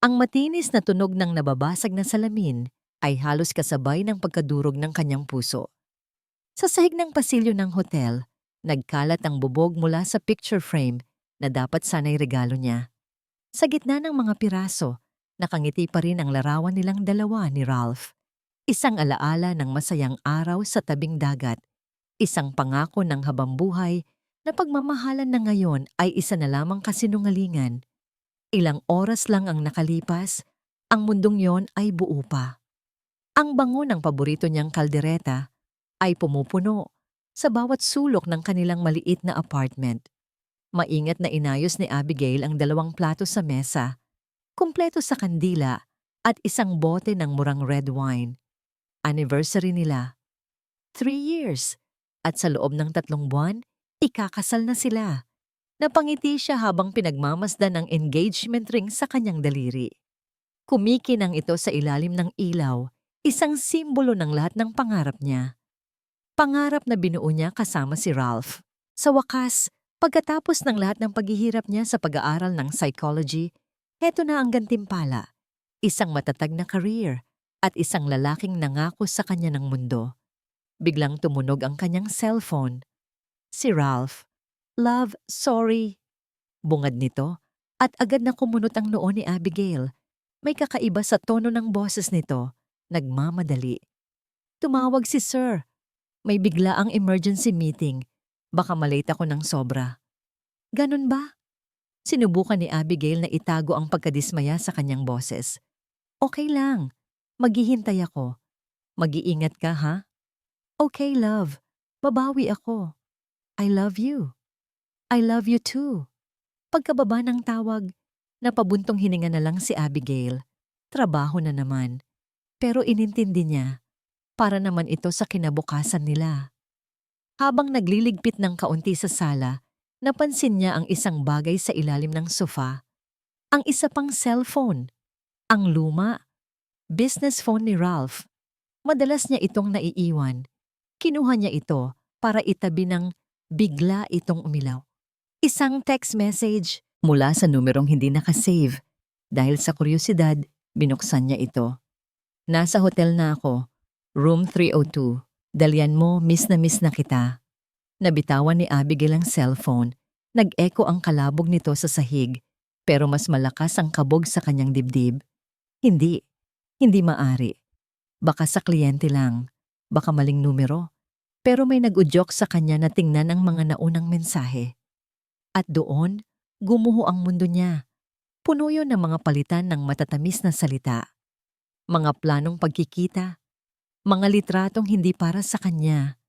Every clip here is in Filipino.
Ang matinis na tunog ng nababasag na salamin ay halos kasabay ng pagkadurog ng kanyang puso. Sa sahig ng pasilyo ng hotel, nagkalat ang bubog mula sa picture frame na dapat sana'y regalo niya. Sa gitna ng mga piraso, nakangiti pa rin ang larawan nilang dalawa ni Ralph. Isang alaala ng masayang araw sa tabing dagat, isang pangako ng habambuhay na pagmamahalan na ngayon ay isa na lamang kasinungalingan. Ilang oras lang ang nakalipas, ang mundong yon ay buo pa. Ang bango ng paborito niyang kaldereta ay pumupuno sa bawat sulok ng kanilang maliit na apartment. Maingat na inayos ni Abigail ang 2 plato sa mesa, kumpleto sa kandila at isang bote ng murang red wine. Anniversary nila. 3 years. At sa loob ng 3 buwan, ikakasal na sila. Napangiti siya habang pinagmamasdan ang engagement ring sa kanyang daliri. Kumikinang ito sa ilalim ng ilaw, isang simbolo ng lahat ng pangarap niya. Pangarap na binuo niya kasama si Ralph. Sa wakas, pagkatapos ng lahat ng paghihirap niya sa pag-aaral ng psychology, heto na ang gantimpala, isang matatag na career at isang lalaking nangako sa kanya ng mundo. Biglang tumunog ang kanyang cellphone. Si Ralph. "Love, sorry." Bungad nito at agad na kumunot ang noo ni Abigail. May kakaiba sa tono ng boses nito. Nagmamadali. "Tumawag si Sir. May biglaang emergency meeting. Baka malate ako ng sobra." "Ganun ba?" Sinubukan ni Abigail na itago ang pagkadismaya sa kanyang boses. "Okay lang. Maghihintay ako. Mag-iingat ka, ha?" "Okay, love. Babawi ako. I love you." "I love you too." Pagkababa ng tawag, napabuntong hininga na lang si Abigail. Trabaho na naman. Pero inintindi niya, para naman ito sa kinabukasan nila. Habang nagliligpit ng kaunti sa sala, napansin niya ang isang bagay sa ilalim ng sofa. Ang isa pang cellphone. Ang luma. Business phone ni Ralph. Madalas niya itong naiiwan. Kinuha niya ito para itabi ng bigla itong umilaw. Isang text message mula sa numerong hindi nakasave. Dahil sa kuryosidad, binuksan niya ito. "Nasa hotel na ako. Room 302. Dalian mo, miss na kita." Nabitawan ni Abigail ang cellphone. Nag-echo ang kalabog nito sa sahig, pero mas malakas ang kabog sa kanyang dibdib. Hindi. Hindi maari. Baka sa kliyente lang. Baka maling numero. Pero may nag-udyok sa kanya na tingnan ang mga naunang mensahe. At doon, gumuho ang mundo niya. Puno yun ng mga palitan ng matatamis na salita. Mga planong pagkikita. Mga litratong hindi para sa kanya.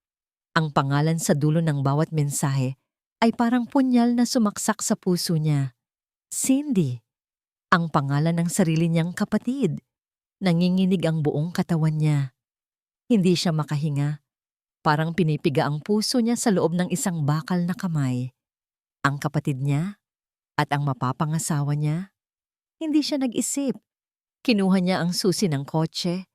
Ang pangalan sa dulo ng bawat mensahe ay parang punyal na sumaksak sa puso niya. Cindy. Ang pangalan ng sarili niyang kapatid. Nanginginig ang buong katawan niya. Hindi siya makahinga. Parang pinipiga ang puso niya sa loob ng isang bakal na kamay. Ang kapatid niya at ang mapapangasawa niya. Hindi siya nag-isip. Kinuha niya ang susi ng kotse,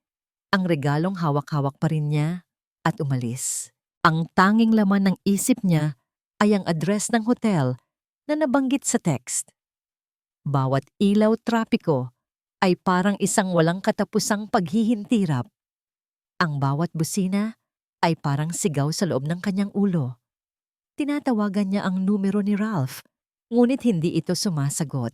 ang regalong hawak-hawak pa rin niya, at umalis. Ang tanging laman ng isip niya ay ang address ng hotel na nabanggit sa text. Bawat ilaw trapiko ay parang isang walang katapusang paghihintirap. Ang bawat busina ay parang sigaw sa loob ng kanyang ulo. Tinatawagan niya ang numero ni Ralph, ngunit hindi ito sumasagot.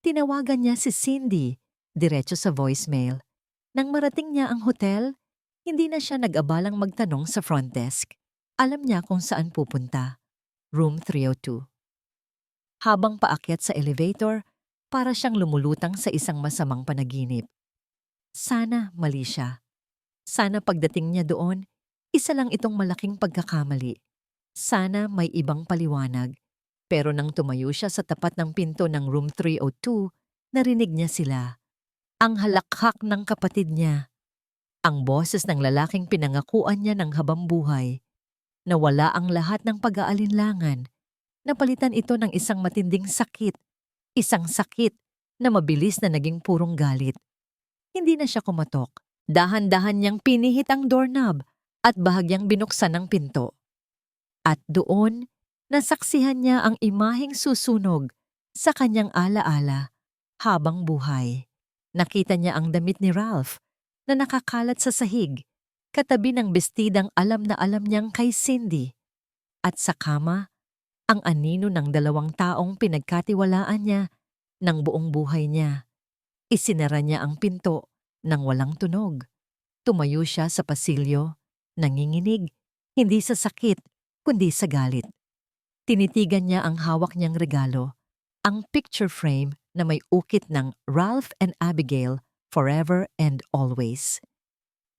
Tinawagan niya si Cindy, diretso sa voicemail. Nang marating niya ang hotel, hindi na siya nag-abalang magtanong sa front desk. Alam niya kung saan pupunta. Room 302. Habang paakyat sa elevator, para siyang lumulutang sa isang masamang panaginip. Sana mali siya. Sana pagdating niya doon, isa lang itong malaking pagkakamali. Sana may ibang paliwanag. Pero nang tumayo siya sa tapat ng pinto ng room 302, narinig niya sila. Ang halakhak ng kapatid niya. Ang boses ng lalaking pinangakuan niya ng habambuhay. Nawala ang lahat ng pag-aalinlangan. Napalitan ito ng isang matinding sakit. Isang sakit na mabilis na naging purong galit. Hindi na siya kumatok. Dahan-dahan niyang pinihit ang doorknob at bahagyang binuksan ang pinto. At doon, nasaksihan niya ang imaheng susunog sa kanyang alaala. habang buhay. Nakita niya ang damit ni Ralph na nakakalat sa sahig, katabi ng bestidang alam na alam niyang kay Cindy. At sa kama, ang anino ng 2 taong pinagkatiwalaan niya ng buong buhay niya. Isinara niya ang pinto nang walang tunog. Tumayo siya sa pasilyo, nanginginig, hindi sa sakit, kundi sa galit. Tinitigan niya ang hawak niyang regalo, ang picture frame na may ukit ng Ralph and Abigail forever and always.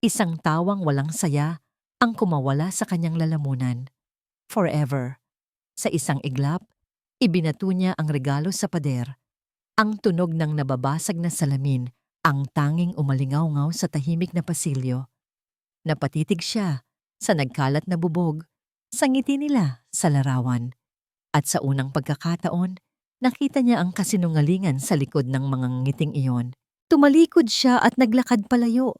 Isang tawang walang saya ang kumawala sa kanyang lalamunan. Forever. Sa isang iglap, ibinato niya ang regalo sa pader. Ang tunog ng nababasag na salamin ang tanging umalingaw-ngaw sa tahimik na pasilyo. Napatitig siya sa nagkalat na bubog, sa ngiti nila sa larawan. At sa unang pagkakataon, nakita niya ang kasinungalingan sa likod ng mga ngiting iyon. Tumalikod siya at naglakad palayo.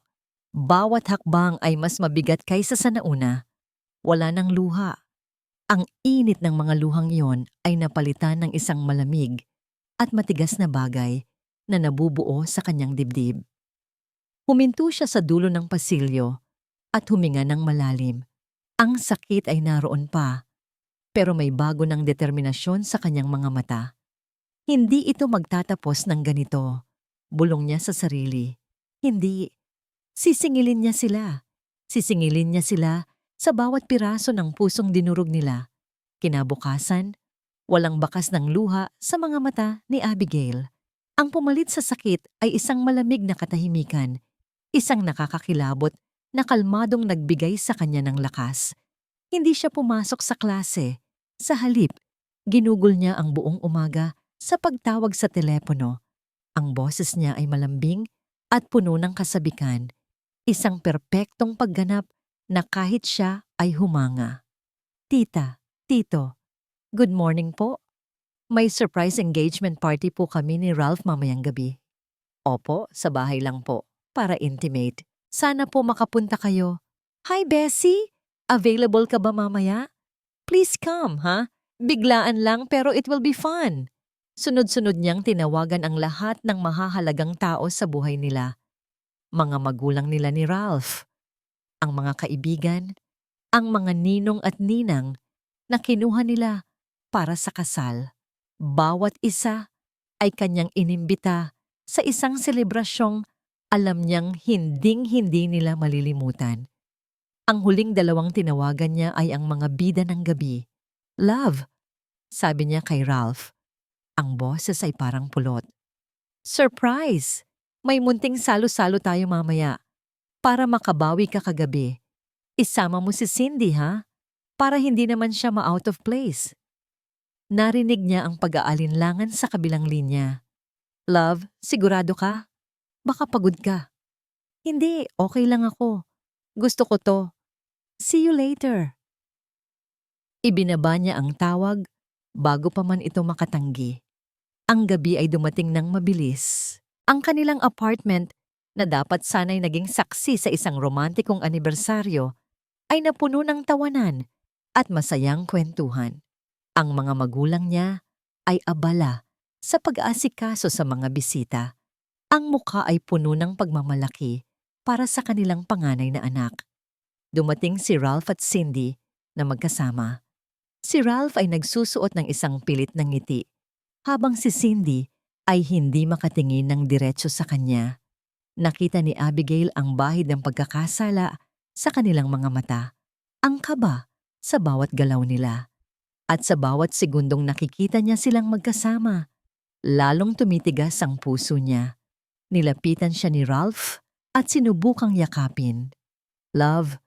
Bawat hakbang ay mas mabigat kaysa sa nauna. Wala nang luha. Ang init ng mga luhang iyon ay napalitan ng isang malamig at matigas na bagay na nabubuo sa kanyang dibdib. Huminto siya sa dulo ng pasilyo at huminga ng malalim. Ang sakit ay naroon pa, pero may bago ng determinasyon sa kanyang mga mata. Hindi ito magtatapos ng ganito, bulong niya sa sarili. Hindi. Sisingilin niya sila. Sisingilin niya sila sa bawat piraso ng pusong dinurog nila. Kinabukasan, walang bakas ng luha sa mga mata ni Abigail. Ang pumalit sa sakit ay isang malamig na katahimikan, isang nakakakilabot na kalmadong nagbigay sa kanya ng lakas. Hindi siya pumasok sa klase. Sa halip, ginugol niya ang buong umaga sa pagtawag sa telepono. Ang boses niya ay malambing at puno ng kasabikan. Isang perpektong pagganap na kahit siya ay humanga. Tita, Tito, good morning po. May surprise engagement party po kami ni Ralph mamayang gabi. Opo, sa bahay lang po, para intimate. Sana po makapunta kayo. Hi, Bessie! Available ka ba mamaya? Please come, ha? Biglaan lang pero it will be fun. Sunod-sunod niyang tinawagan ang lahat ng mahahalagang tao sa buhay nila. Mga magulang nila ni Ralph, ang mga kaibigan, ang mga ninong at ninang na kinuha nila para sa kasal. Bawat isa ay kanyang inimbita sa isang selebrasyong alam niyang hinding-hindi nila malilimutan. Ang huling 2 tinawagan niya ay ang mga bida ng gabi. Love, sabi niya kay Ralph. Ang boses ay parang pulot. Surprise! May munting salo-salo tayo mamaya. Para makabawi ka kagabi. Isama mo si Cindy, ha? Para hindi naman siya ma-out of place. Narinig niya ang pag-aalinlangan sa kabilang linya. Love, sigurado ka? Baka pagod ka. Hindi, okay lang ako. Gusto ko to. See you later. Ibinaba niya ang tawag bago pa man ito makatanggi. Ang gabi ay dumating ng mabilis. Ang kanilang apartment na dapat sana'y naging saksi sa isang romantikong anibersaryo ay napuno ng tawanan at masayang kwentuhan. Ang mga magulang niya ay abala sa pag-aasikaso sa mga bisita. Ang mukha ay puno ng pagmamalaki para sa kanilang panganay na anak. Dumating si Ralph at Cindy na magkasama. Si Ralph ay nagsusuot ng isang pilit na ngiti, habang si Cindy ay hindi makatingin ng diretso sa kanya. Nakita ni Abigail ang bahid ng pagkakasala sa kanilang mga mata, ang kaba sa bawat galaw nila. At sa bawat segundong nakikita niya silang magkasama, lalong tumitigas ang puso niya. Nilapitan siya ni Ralph at sinubukang yakapin. Love,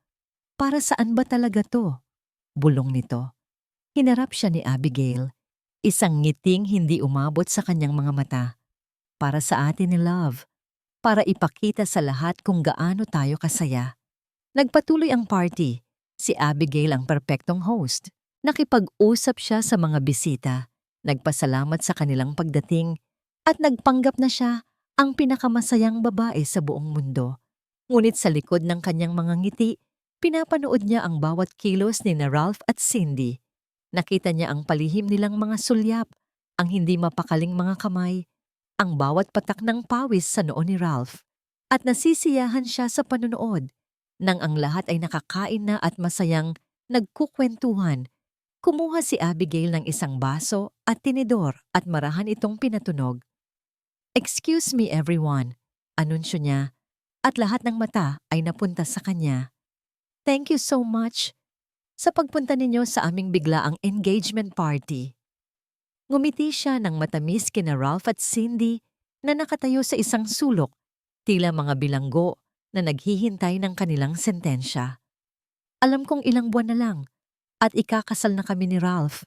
para saan ba talaga to? Bulong nito. Hinarap siya ni Abigail. Isang ngiting hindi umabot sa kanyang mga mata. Para sa atin ni Love. Para ipakita sa lahat kung gaano tayo kasaya. Nagpatuloy ang party. Si Abigail ang perpektong host. Nakipag-usap siya sa mga bisita. Nagpasalamat sa kanilang pagdating. At nagpanggap na siya ang pinakamasayang babae sa buong mundo. Ngunit sa likod ng kanyang mga ngiti, pinapanood niya ang bawat kilos ni na Ralph at Cindy. Nakita niya ang palihim nilang mga sulyap, ang hindi mapakaling mga kamay, ang bawat patak ng pawis sa noo ni Ralph, at nasisiyahan siya sa panonood nang ang lahat ay nakakain na at masayang nagkukwentuhan. Kumuha si Abigail ng isang baso at tinidor at marahan itong pinatunog. "Excuse me everyone," anunsyo niya, at lahat ng mata ay napunta sa kanya. "Thank you so much sa pagpunta ninyo sa aming biglaang engagement party." Ngumiti siya ng matamis kina Ralph at Cindy na nakatayo sa isang sulok, tila mga bilanggo na naghihintay ng kanilang sentensya. "Alam kong ilang buwan na lang at ikakasal na kami ni Ralph.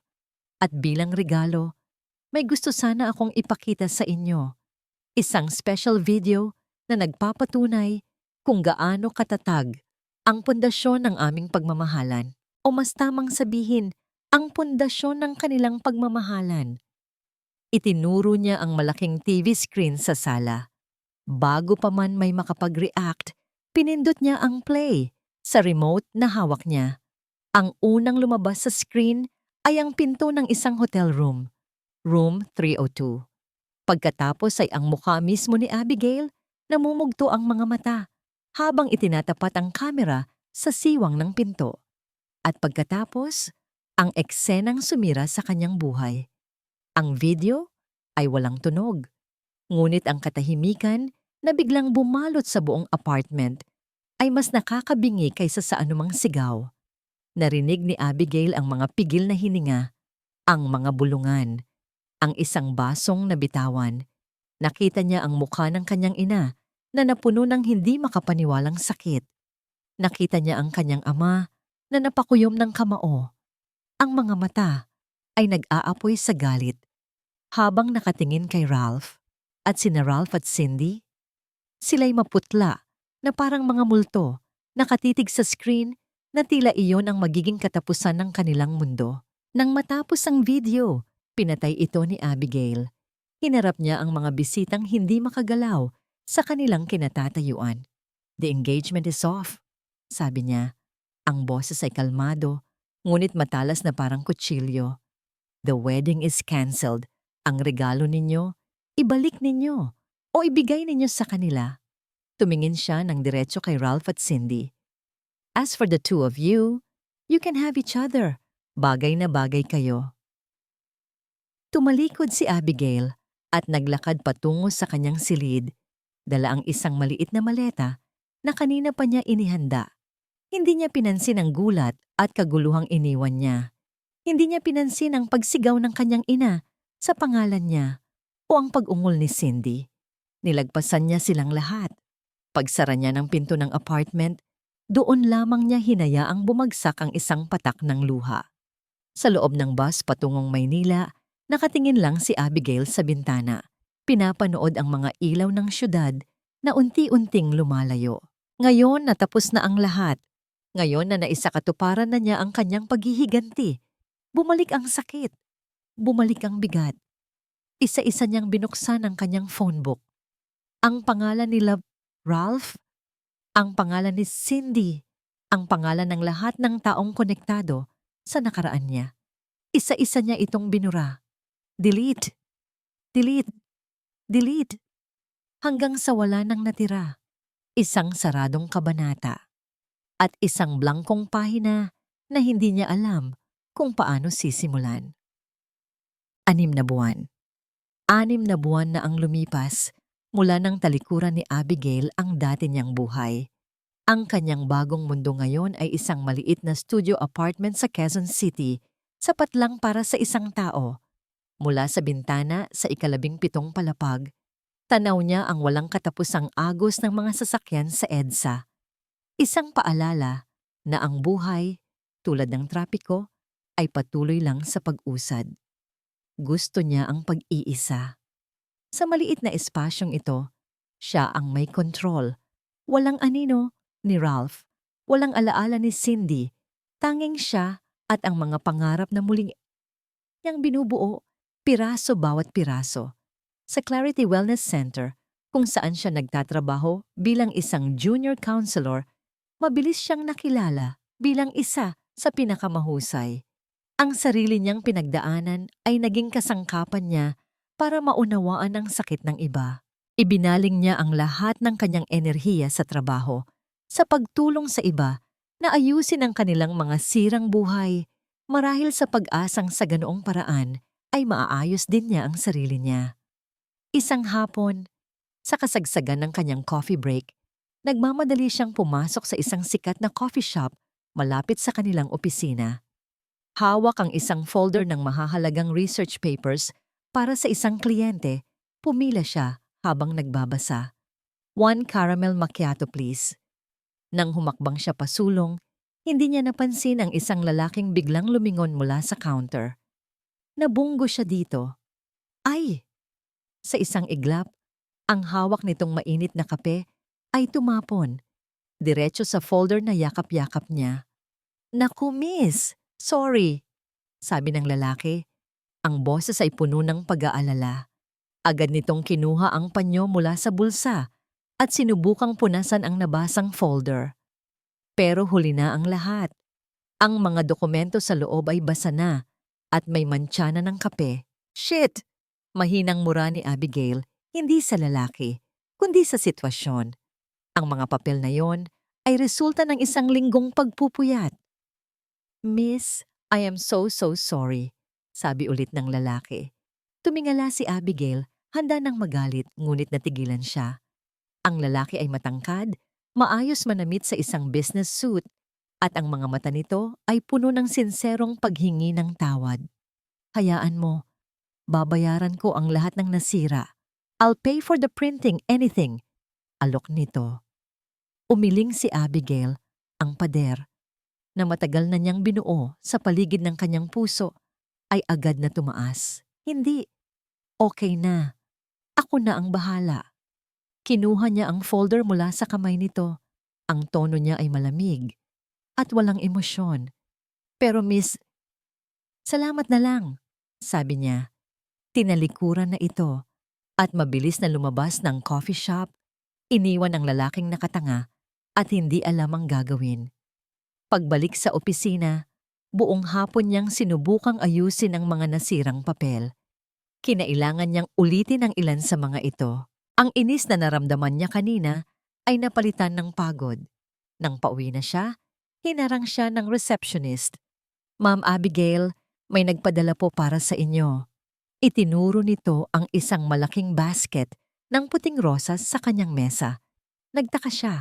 At bilang regalo, may gusto sana akong ipakita sa inyo. Isang special video na nagpapatunay kung gaano katatag ang pundasyon ng aming pagmamahalan. O mas tamang sabihin, ang pundasyon ng kanilang pagmamahalan." Itinuro niya ang malaking TV screen sa sala. Bago pa man may makapag-react, pinindot niya ang play sa remote na hawak niya. Ang unang lumabas sa screen ay ang pinto ng isang hotel room, Room 302. Pagkatapos ay ang mukha mismo ni Abigail, namumugto ang mga mata habang itinatapat ang kamera sa siwang ng pinto. At pagkatapos, ang eksenang sumira sa kanyang buhay. Ang video ay walang tunog, ngunit ang katahimikan na biglang bumalot sa buong apartment ay mas nakakabingi kaysa sa anumang sigaw. Narinig ni Abigail ang mga pigil na hininga, ang mga bulungan, ang isang basong nabitawan. Nakita niya ang mukha ng kanyang ina na napuno ng hindi makapaniwalang sakit. Nakita niya ang kanyang ama na napakuyom ng kamao. Ang mga mata ay nag-aapoy sa galit habang nakatingin kay Ralph. At sina Ralph at Cindy, sila'y maputla na parang mga multo, nakatitig sa screen na tila iyon ang magiging katapusan ng kanilang mundo. Nang matapos ang video, pinatay ito ni Abigail. Hinarap niya ang mga bisitang hindi makagalaw sa kanilang kinatatayuan. "The engagement is off," sabi niya. Ang boses ay kalmado, ngunit matalas na parang kutsilyo. "The wedding is cancelled. Ang regalo ninyo, ibalik ninyo o ibigay ninyo sa kanila." Tumingin siya ng diretso kay Ralph at Cindy. "As for the two of you, you can have each other. Bagay na bagay kayo." Tumalikod si Abigail at naglakad patungo sa kanyang silid. Dala ang isang maliit na maleta na kanina pa niya inihanda. Hindi niya pinansin ang gulat at kaguluhang iniwan niya. Hindi niya pinansin ang pagsigaw ng kanyang ina sa pangalan niya o ang pag-ungol ni Cindy. Nilagpasan niya silang lahat. Pagsara niya ng pinto ng apartment, doon lamang niya hinayaang bumagsak ang isang patak ng luha. Sa loob ng bus patungong Maynila, nakatingin lang si Abigail sa bintana. Pinapanood ang mga ilaw ng syudad na unti-unting lumalayo. Ngayon natapos na ang lahat. Ngayon na naisakatuparan na niya ang kanyang paghihiganti. Bumalik ang sakit. Bumalik ang bigat. Isa-isa niyang binuksan ang kanyang phone book. Ang pangalan ni Ralph, ang pangalan ni Cindy, ang pangalan ng lahat ng taong konektado sa nakaraan niya. Isa-isa niya itong binura. Delete, delete, delete, hanggang sa wala nang natira. Isang saradong kabanata at isang blankong pahina na hindi niya alam kung paano sisimulan. 6 na buwan. 6 na buwan na ang lumipas mula nang talikuran ni Abigail ang dati niyang buhay. Ang kanyang bagong mundo ngayon ay isang maliit na studio apartment sa Quezon City, sapat lang para sa isang tao. Mula sa bintana sa 17 palapag, tanaw niya ang walang katapusang agos ng mga sasakyan sa EDSA. Isang paalala na ang buhay, tulad ng trapiko, ay patuloy lang sa pag-usad. Gusto niya ang pag-iisa. Sa maliit na espasyong ito, siya ang may kontrol. Walang anino ni Ralph, walang alaala ni Cindy, tanging siya at ang mga pangarap na muling niyang binubuo, piraso bawat piraso. Sa Clarity Wellness Center, kung saan siya nagtatrabaho bilang isang junior counselor, mabilis siyang nakilala bilang isa sa pinakamahusay. Ang sarili niyang pinagdaanan ay naging kasangkapan niya para maunawaan ang sakit ng iba. Ibinaling niya ang lahat ng kanyang enerhiya sa trabaho, sa pagtulong sa iba na ayusin ang kanilang mga sirang buhay, marahil sa pag-asang sa ganoong paraan ay maaayos din niya ang sarili niya. Isang hapon, sa kasagsagan ng kanyang coffee break, nagmamadali siyang pumasok sa isang sikat na coffee shop malapit sa kanilang opisina. Hawak ang isang folder ng mahahalagang research papers para sa isang kliyente. Pumila siya habang nagbabasa. 1 caramel macchiato please. Nang humakbang siya pasulong, hindi niya napansin ang isang lalaking biglang lumingon mula sa counter. Nabunggo siya dito. Ay! Sa isang iglap, ang hawak nitong mainit na kape ay tumapon, diretso sa folder na yakap-yakap niya. Naku miss, sorry, sabi ng lalaki. Ang boses ay puno ng pag-aalala. Agad nitong kinuha ang panyo mula sa bulsa at sinubukang punasan ang nabasang folder. Pero huli na ang lahat. Ang mga dokumento sa loob ay basa na at may mantsa na ng kape. Shit! Mahinang mura ni Abigail, hindi sa lalaki, kundi sa sitwasyon. Ang mga papel na yon ay resulta ng isang linggong pagpupuyat. Miss, I am so sorry, sabi ulit ng lalaki. Tumingala si Abigail, handa nang magalit ngunit natigilan siya. Ang lalaki ay matangkad, maayos manamit sa isang business suit, at ang mga mata nito ay puno ng sinserong paghingi ng tawad. Hayaan mo, babayaran ko ang lahat ng nasira. I'll pay for the printing, anything. Alok nito. Umiling si Abigail, ang pader, na matagal na niyang binuo sa paligid ng kanyang puso, ay agad na tumaas. Hindi. Okay na. Ako na ang bahala. Kinuha niya ang folder mula sa kamay nito. Ang tono niya ay malamig at walang emosyon. Pero miss, salamat na lang, sabi niya. Tinalikuran na ito at mabilis na lumabas ng coffee shop. Iniwan ang lalaking nakatanga at hindi alam ang gagawin. Pagbalik sa opisina, buong hapon niyang sinubukang ayusin ang mga nasirang papel. Kinailangan niyang ulitin ang ilan sa mga ito. Ang inis na naramdaman niya kanina ay napalitan ng pagod. Nang pauwi na siya, hinarang siya ng receptionist. Ma'am Abigail, may nagpadala po para sa inyo. Itinuro nito ang isang malaking basket ng puting rosas sa kanyang mesa. Nagtaka siya.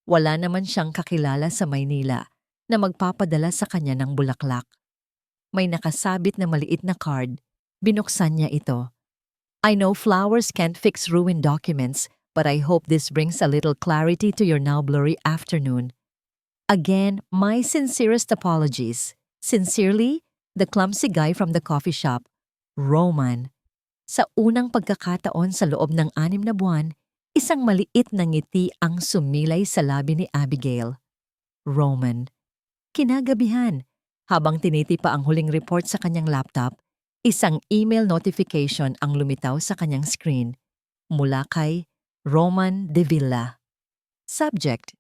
Wala naman siyang kakilala sa Maynila na magpapadala sa kanya ng bulaklak. May nakasabit na maliit na card. Binuksan niya ito. I know flowers can't fix ruined documents, but I hope this brings a little clarity to your now blurry afternoon. Again, my sincerest apologies. Sincerely, the clumsy guy from the coffee shop, Roman. Sa unang pagkakataon sa loob ng 6 na buwan, isang maliit na ngiti ang sumilay sa labi ni Abigail. Roman. Kinagabihan, habang tinitipa ang huling report sa kanyang laptop, isang email notification ang lumitaw sa kanyang screen mula kay Roman De Villa. Subject: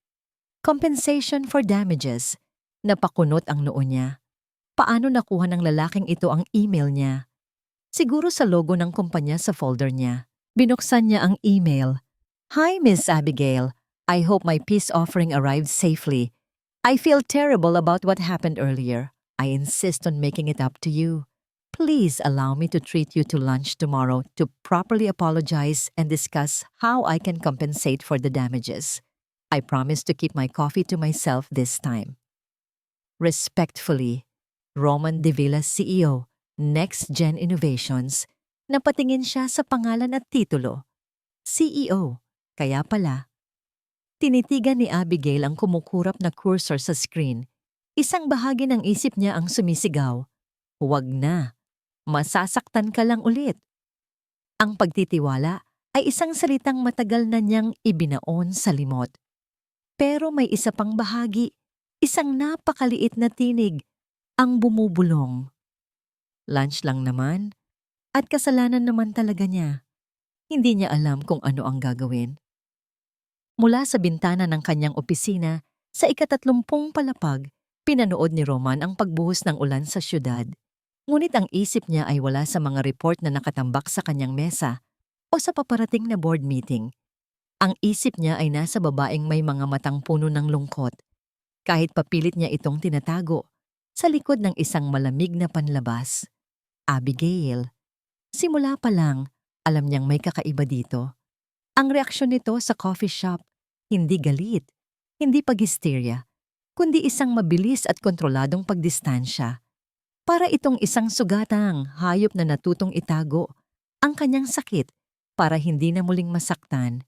Compensation for damages. Napakunot ang noo niya. Paano nakuha ng lalaking ito ang email niya? Siguro sa logo ng kumpanya sa folder niya. Binuksan niya ang email. Hi Miss Abigail, I hope my peace offering arrived safely. I feel terrible about what happened earlier. I insist on making it up to you. Please allow me to treat you to lunch tomorrow to properly apologize and discuss how I can compensate for the damages. I promise to keep my coffee to myself this time. Respectfully, Roman De Villa CEO, Next Gen Innovations. Napatingin siya sa pangalan at titulo. CEO, kaya pala. Tinitigan ni Abigail ang kumukurap na cursor sa screen. Isang bahagi ng isip niya ang sumisigaw. Huwag na. Masasaktan ka lang ulit. Ang pagtitiwala ay isang salitang matagal na niyang ibinaon sa limot. Pero may isa pang bahagi, isang napakaliit na tinig, ang bumubulong. Lunch lang naman, at kasalanan naman talaga niya. Hindi niya alam kung ano ang gagawin. Mula sa bintana ng kanyang opisina, sa ika-30 palapag, pinanood ni Roman ang pagbuhos ng ulan sa syudad. Ngunit ang isip niya ay wala sa mga report na nakatambak sa kanyang mesa o sa paparating na board meeting. Ang isip niya ay nasa babaeng may mga matang puno ng lungkot, kahit papilit niya itong tinatago sa likod ng isang malamig na panlabas. Abigail. Simula pa lang, alam niyang may kakaiba dito. Ang reaksyon nito sa coffee shop, hindi galit, hindi pag-hysteria, kundi isang mabilis at kontroladong pagdistansya. Para itong isang sugatang hayop na natutong itago ang kanyang sakit para hindi na muling masaktan,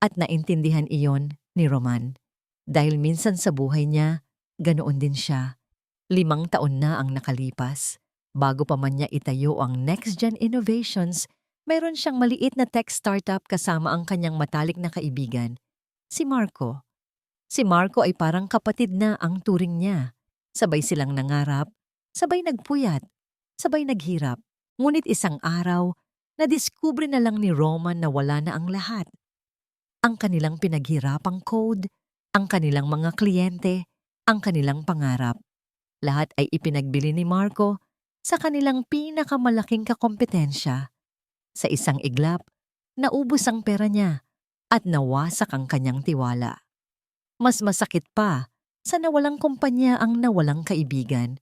at naintindihan iyon ni Roman. Dahil minsan sa buhay niya, ganoon din siya. 5 taon na ang nakalipas. Bago pa man niya itayo ang next-gen innovations, mayroon siyang maliit na tech startup kasama ang kanyang matalik na kaibigan, si Marco. Si Marco ay parang kapatid na ang turing niya. Sabay silang nangarap, sabay nagpuyat, sabay naghirap. Ngunit isang araw, nadiskubre na lang ni Roman na wala na ang lahat. Ang kanilang pinaghirapang code, ang kanilang mga kliyente, ang kanilang pangarap. Lahat ay ipinagbili ni Marco sa kanilang pinakamalaking kakompetensya. Sa isang iglap, naubos ang pera niya at nawasak ang kanyang tiwala. Mas masakit pa sa nawalang kumpanya ang nawalang kaibigan.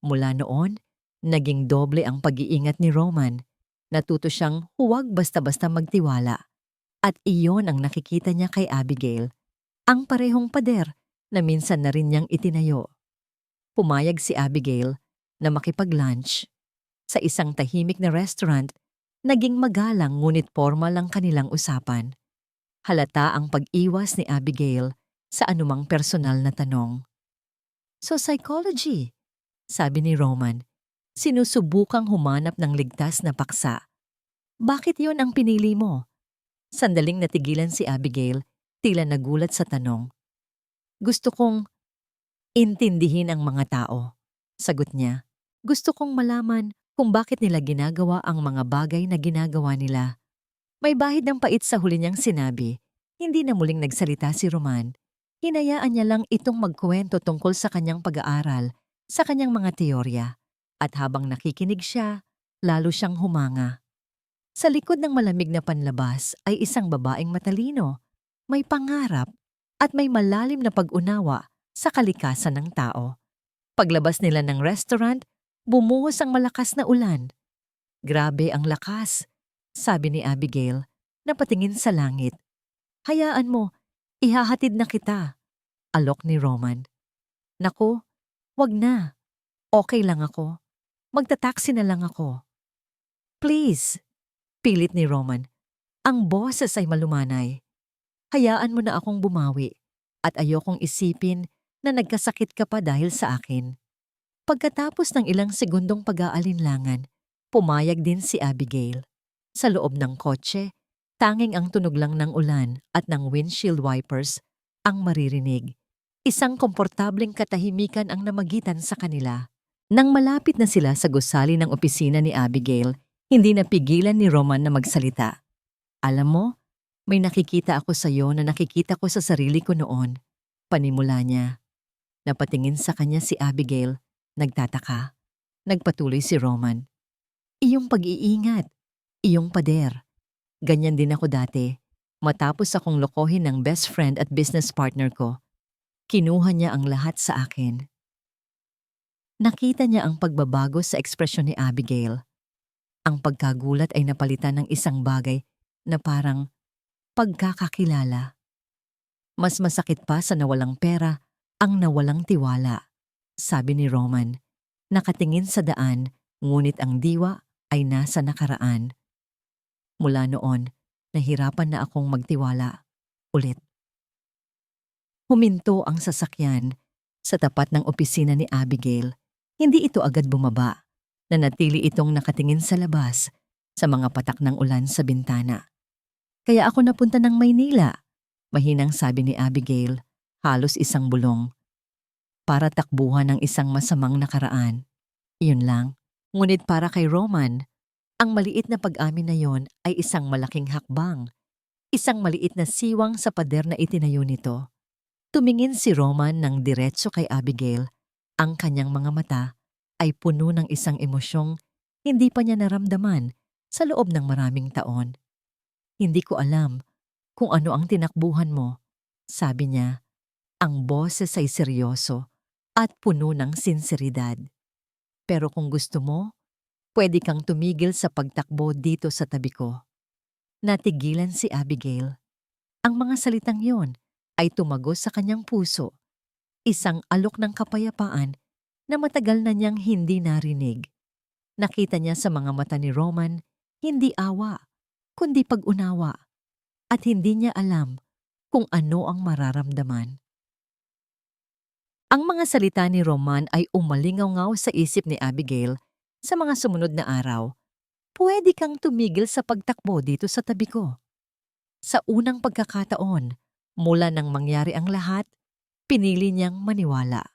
Mula noon, naging doble ang pag-iingat ni Roman. Natuto siyang huwag basta-basta magtiwala. At iyon ang nakikita niya kay Abigail, ang parehong pader na minsan na rin niyang itinayo. Pumayag si Abigail na makipag-lunch. Sa isang tahimik na restaurant, naging magalang ngunit formal ang kanilang usapan. Halata ang pag-iwas ni Abigail sa anumang personal na tanong. So psychology, sabi ni Roman, sinusubukang humanap ng ligtas na paksa. Bakit yon ang pinili mo? Sandaling natigilan si Abigail, tila nagulat sa tanong. Gusto kong intindihin ang mga tao, sagot niya. Gusto kong malaman kung bakit nila ginagawa ang mga bagay na ginagawa nila. May bahid ng pait sa huli niyang sinabi. Hindi na muling nagsalita si Roman. Hinayaan niya lang itong magkwento tungkol sa kanyang pag-aaral, sa kanyang mga teorya. At habang nakikinig siya, lalo siyang humanga. Sa likod ng malamig na panlabas ay isang babaeng matalino, may pangarap at may malalim na pag-unawa sa kalikasan ng tao. Paglabas nila ng restaurant, bumuhos ang malakas na ulan. Grabe ang lakas, sabi ni Abigail, na patingin sa langit. Hayaan mo, ihahatid na kita, alok ni Roman. Naku, wag na. Okay lang ako. Magta-taxi na lang ako. Please, pilit ni Roman. Ang boses ay malumanay. Hayaan mo na akong bumawi at ayokong isipin na nagkasakit ka pa dahil sa akin. Pagkatapos ng ilang segundong pag-aalinlangan, pumayag din si Abigail. Sa loob ng kotse, tanging ang tunog lang ng ulan at ng windshield wipers ang maririnig. Isang komportableng katahimikan ang namagitan sa kanila. Nang malapit na sila sa gusali ng opisina ni Abigail, hindi napigilan ni Roman na magsalita. Alam mo, may nakikita ako sa iyo na nakikita ko sa sarili ko noon. Panimula niya. Napatingin sa kanya si Abigail, nagtataka. Nagpatuloy si Roman. Iyong pag-iingat, iyong pader. Ganyan din ako dati. Matapos akong lokohin ng best friend at business partner ko, kinuha niya ang lahat sa akin. Nakita niya ang pagbabago sa ekspresyon ni Abigail. Ang pagkagulat ay napalitan ng isang bagay na parang pagkakakilala. Mas masakit pa sa nawalang pera ang nawalang tiwala, sabi ni Roman. Nakatingin sa daan, ngunit ang diwa ay nasa nakaraan. Mula noon, nahirapan na akong magtiwala ulit. Huminto ang sasakyan sa tapat ng opisina ni Abigail. Hindi ito agad bumaba. Nanatili itong nakatingin sa labas sa mga patak ng ulan sa bintana. Kaya ako napunta ng Maynila, mahinang sabi ni Abigail, halos isang bulong. Para takbuhan ng isang masamang nakaraan. Iyon lang. Ngunit para kay Roman, ang maliit na pag-amin na yon ay isang malaking hakbang. Isang maliit na siwang sa pader na itinayo nito. Tumingin si Roman ng diretso kay Abigail, ang kanyang mga mata ay puno ng isang emosyong hindi pa niya naramdaman sa loob ng maraming taon. "Hindi ko alam kung ano ang tinakbuhan mo," sabi niya. Ang boses ay seryoso at puno ng sinseridad. "Pero kung gusto mo, pwede kang tumigil sa pagtakbo dito sa tabi ko." Natigilan si Abigail. Ang mga salitang yon ay tumagos sa kanyang puso, isang alok ng kapayapaan na matagal na niyang hindi narinig. Nakita niya sa mga mata ni Roman, hindi awa, kundi pag-unawa, at hindi niya alam kung ano ang mararamdaman. Ang mga salita ni Roman ay umalingaw-ngaw sa isip ni Abigail sa mga sumunod na araw. "Pwede kang tumigil sa pagtakbo dito sa tabi ko." Sa unang pagkakataon, mula nang mangyari ang lahat, pinili niyang maniwala.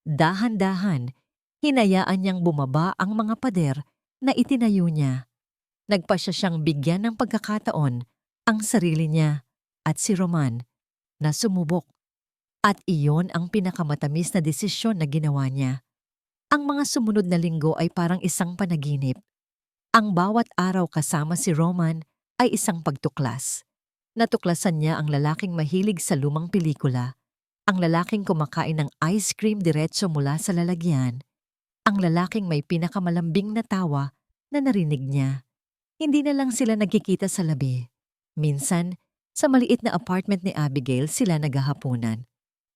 Dahan-dahan, hinayaan niyang bumaba ang mga pader na itinayo niya. Nagpasya siyang bigyan ng pagkakataon ang sarili niya at si Roman na sumubok. At iyon ang pinakamatamis na desisyon na ginawa niya. Ang mga sumunod na linggo ay parang isang panaginip. Ang bawat araw kasama si Roman ay isang pagtuklas. Natuklasan niya ang lalaking mahilig sa lumang pelikula, ang lalaking kumakain ng ice cream diretso mula sa lalagyan, ang lalaking may pinakamalambing na tawa na narinig niya. Hindi na lang sila nagkikita sa labi. Minsan, sa maliit na apartment ni Abigail sila naghahapunan.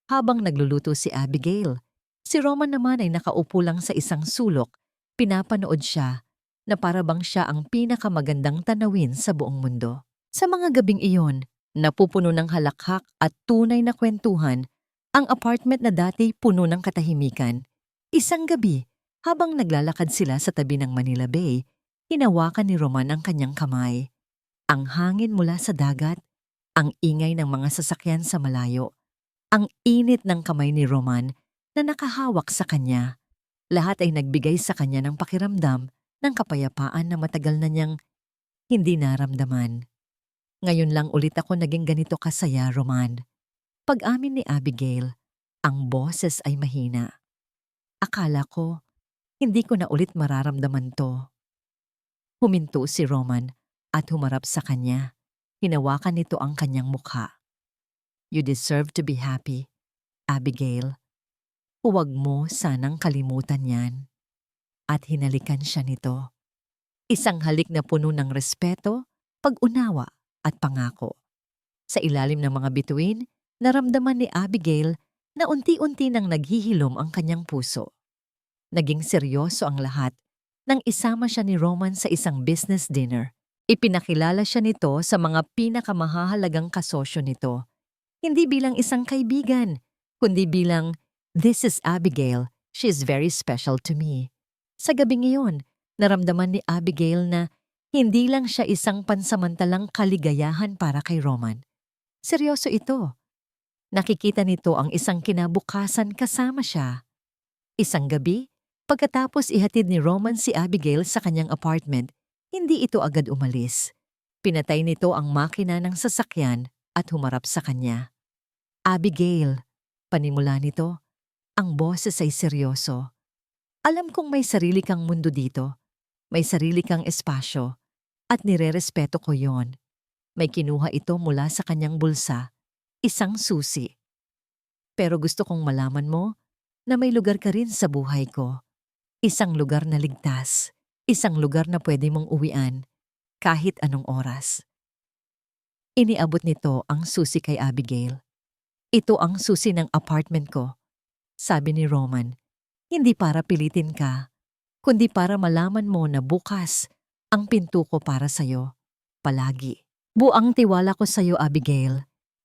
Habang nagluluto si Abigail, si Roman naman ay nakaupo lang sa isang sulok, pinapanood siya na para bang siya ang pinakamagandang tanawin sa buong mundo. Sa mga gabing iyon, napupuno ng halakhak at tunay na kwentuhan, ang apartment na dati puno ng katahimikan. Isang gabi, habang naglalakad sila sa tabi ng Manila Bay, hinawakan ni Roman ang kanyang kamay. Ang hangin mula sa dagat, ang ingay ng mga sasakyan sa malayo, ang init ng kamay ni Roman na nakahawak sa kanya. Lahat ay nagbigay sa kanya ng pakiramdam ng kapayapaan na matagal na niyang hindi naramdaman. "Ngayon lang ulit ako naging ganito kasaya, Roman." Pag-amin ni Abigail, ang boses ay mahina. "Akala ko, hindi ko na ulit mararamdaman to." Huminto si Roman at humarap sa kanya. Hinawakan nito ang kanyang mukha. "You deserve to be happy, Abigail. Huwag mo sanang kalimutan yan." At hinalikan siya nito. Isang halik na puno ng respeto, pag-unawa at pangako. Sa ilalim ng mga bituin, naramdaman ni Abigail na unti-unti nang naghihilom ang kanyang puso. Naging seryoso ang lahat nang isama siya ni Roman sa isang business dinner. Ipinakilala siya nito sa mga pinakamahalagang kasosyo nito. Hindi bilang isang kaibigan, kundi bilang, "This is Abigail, she is very special to me." Sa gabing iyon, naramdaman ni Abigail na hindi lang siya isang pansamantalang kaligayahan para kay Roman. Seryoso ito. Nakikita nito ang isang kinabukasan kasama siya. Isang gabi, pagkatapos ihatid ni Roman si Abigail sa kanyang apartment, hindi ito agad umalis. Pinatay nito ang makina ng sasakyan at humarap sa kanya. "Abigail," panimula nito, ang boses ay seryoso. "Alam kong may sarili kang mundo dito, may sarili kang espasyo, at nirerespeto ko yon." May kinuha ito mula sa kanyang bulsa, isang susi. "Pero gusto kong malaman mo na may lugar ka rin sa buhay ko. Isang lugar na ligtas, isang lugar na pwede mong uwian kahit anong oras." Iniabot nito ang susi kay Abigail. "Ito ang susi ng apartment ko," sabi ni Roman. "Hindi para pilitin ka, kundi para malaman mo na bukas ang pinto ko para sa'yo, palagi." "Buang tiwala ko sa'yo, Abigail."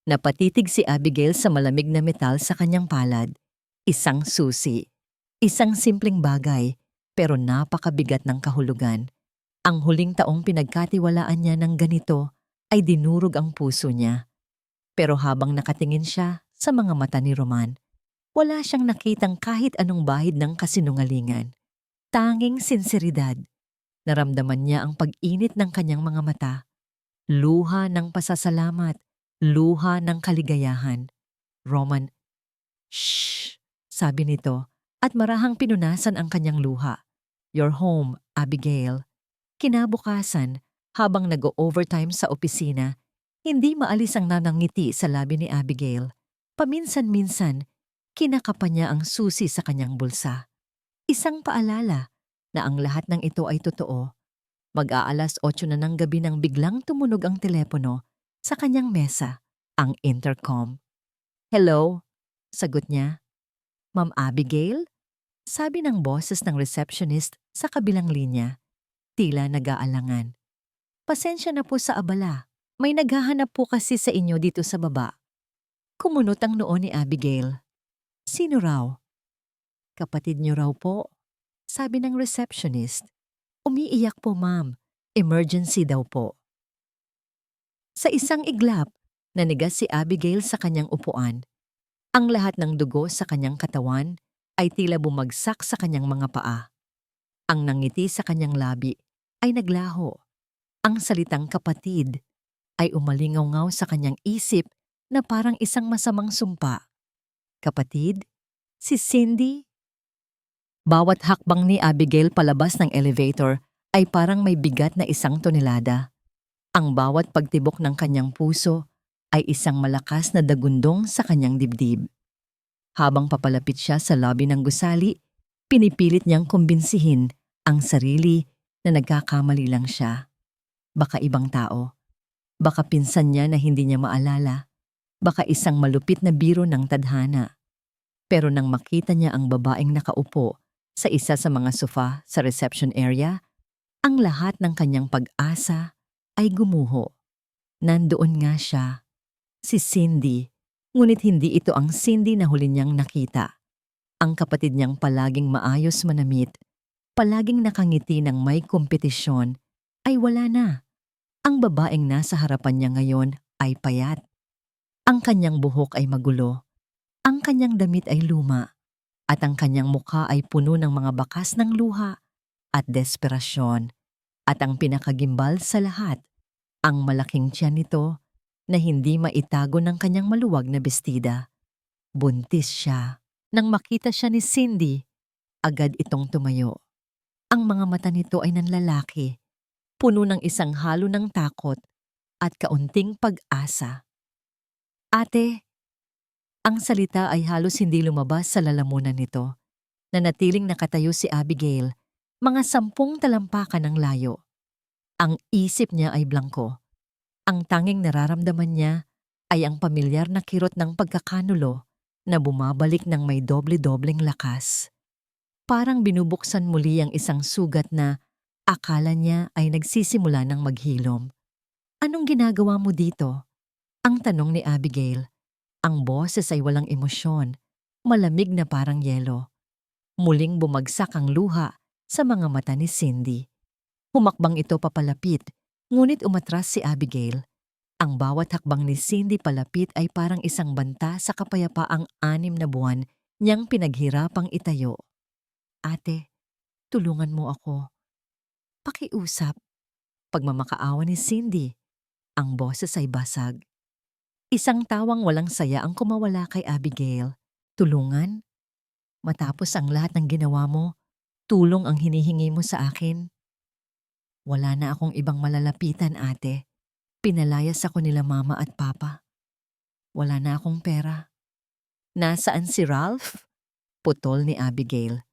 Napatitig si Abigail sa malamig na metal sa kanyang palad. Isang susi. Isang simpleng bagay, pero napakabigat ng kahulugan. Ang huling taong pinagkatiwalaan niya ng ganito ay dinurog ang puso niya. Pero habang nakatingin siya sa mga mata ni Roman, wala siyang nakitang kahit anong bahid ng kasinungalingan. Tanging sinseridad. Naramdaman niya ang pag-init ng kanyang mga mata. Luha ng pasasalamat, luha ng kaligayahan. "Roman," "Shh," sabi nito, at marahang pinunasan ang kanyang luha. "Your home, Abigail." Kinabukasan, habang nag-overtime sa opisina, hindi maalis ang nanangiti sa labi ni Abigail. Paminsan-minsan, kinakapa niya ang susi sa kanyang bulsa. Isang paalala na ang lahat ng ito ay totoo. Mag-aalas 8 na ng gabi nang biglang tumunog ang telepono sa kanyang mesa, ang intercom. "Hello?" sagot niya. "Ma'am Abigail?" sabi ng boses ng receptionist sa kabilang linya, tila nag-aalangan. "Pasensya na po sa abala. May naghahanap po kasi sa inyo dito sa baba." Kumunot ang noo ni Abigail. "Sino raw?" "Kapatid niyo raw po," sabi ng receptionist. "Umiiyak po, ma'am. Emergency daw po." Sa isang iglap, nanigas si Abigail sa kanyang upuan. Ang lahat ng dugo sa kanyang katawan ay tila bumagsak sa kanyang mga paa. Ang nangiti sa kanyang labi ay naglaho. Ang salitang kapatid ay umalingaw-ngaw sa kanyang isip na parang isang masamang sumpa. Kapatid? Si Cindy? Bawat hakbang ni Abigail palabas ng elevator ay parang may bigat na 1 tonelada. Ang bawat pagtibok ng kanyang puso ay isang malakas na dagundong sa kanyang dibdib. Habang papalapit siya sa lobby ng gusali, pinipilit niyang kumbinsihin ang sarili na nagkakamali lang siya. Baka ibang tao. Baka pinsan niya na hindi niya maalala. Baka isang malupit na biro ng tadhana. Pero nang makita niya ang babaeng nakaupo sa isa sa mga sofa sa reception area, ang lahat ng kanyang pag-asa ay gumuho. Nandoon nga siya, si Cindy, ngunit hindi ito ang Cindy na huli niyang nakita. Ang kapatid niyang palaging maayos manamit, palaging nakangiti ng may kompetisyon, ay wala na. Ang babaeng nasa harapan niya ngayon ay payat. Ang kanyang buhok ay magulo, ang kanyang damit ay luma, at ang kanyang mukha ay puno ng mga bakas ng luha at desperasyon. At ang pinakagimbal sa lahat, ang malaking tiyan nito na hindi maitago ng kanyang maluwag na bestida. Buntis siya. Nang makita siya ni Cindy, agad itong tumayo. Ang mga mata nito ay nanlalaki, puno ng isang halo ng takot at kaunting pag-asa. "Ate." Ang salita ay halos hindi lumabas sa lalamunan nito. Nanatiling nakatayo si Abigail, mga 10 talampakan ng layo. Ang isip niya ay blangko. Ang tanging nararamdaman niya ay ang pamilyar na kirot ng pagkakanulo na bumabalik ng may doble-dobleng lakas. Parang binubuksan muli ang isang sugat na akala niya ay nagsisimula ng maghilom. "Anong ginagawa mo dito?" ang tanong ni Abigail. Ang boses ay walang emosyon, malamig na parang yelo. Muling bumagsak ang luha sa mga mata ni Cindy. Humakbang ito papalapit, ngunit umatras si Abigail. Ang bawat hakbang ni Cindy palapit ay parang isang banta sa kapayapaang 6 na buwan niyang pinaghirapang itayo. "Ate, tulungan mo ako." "Pakiusap." Pagmamakaawa ni Cindy. Ang boses ay basag. Isang tawang walang saya ang kumawala kay Abigail. "Tulungan? Matapos ang lahat ng ginawa mo, tulong ang hinihingi mo sa akin?" "Wala na akong ibang malalapitan, ate. Pinalayas ako nila mama at papa. Wala na akong pera." "Nasaan si Ralph?" putol ni Abigail.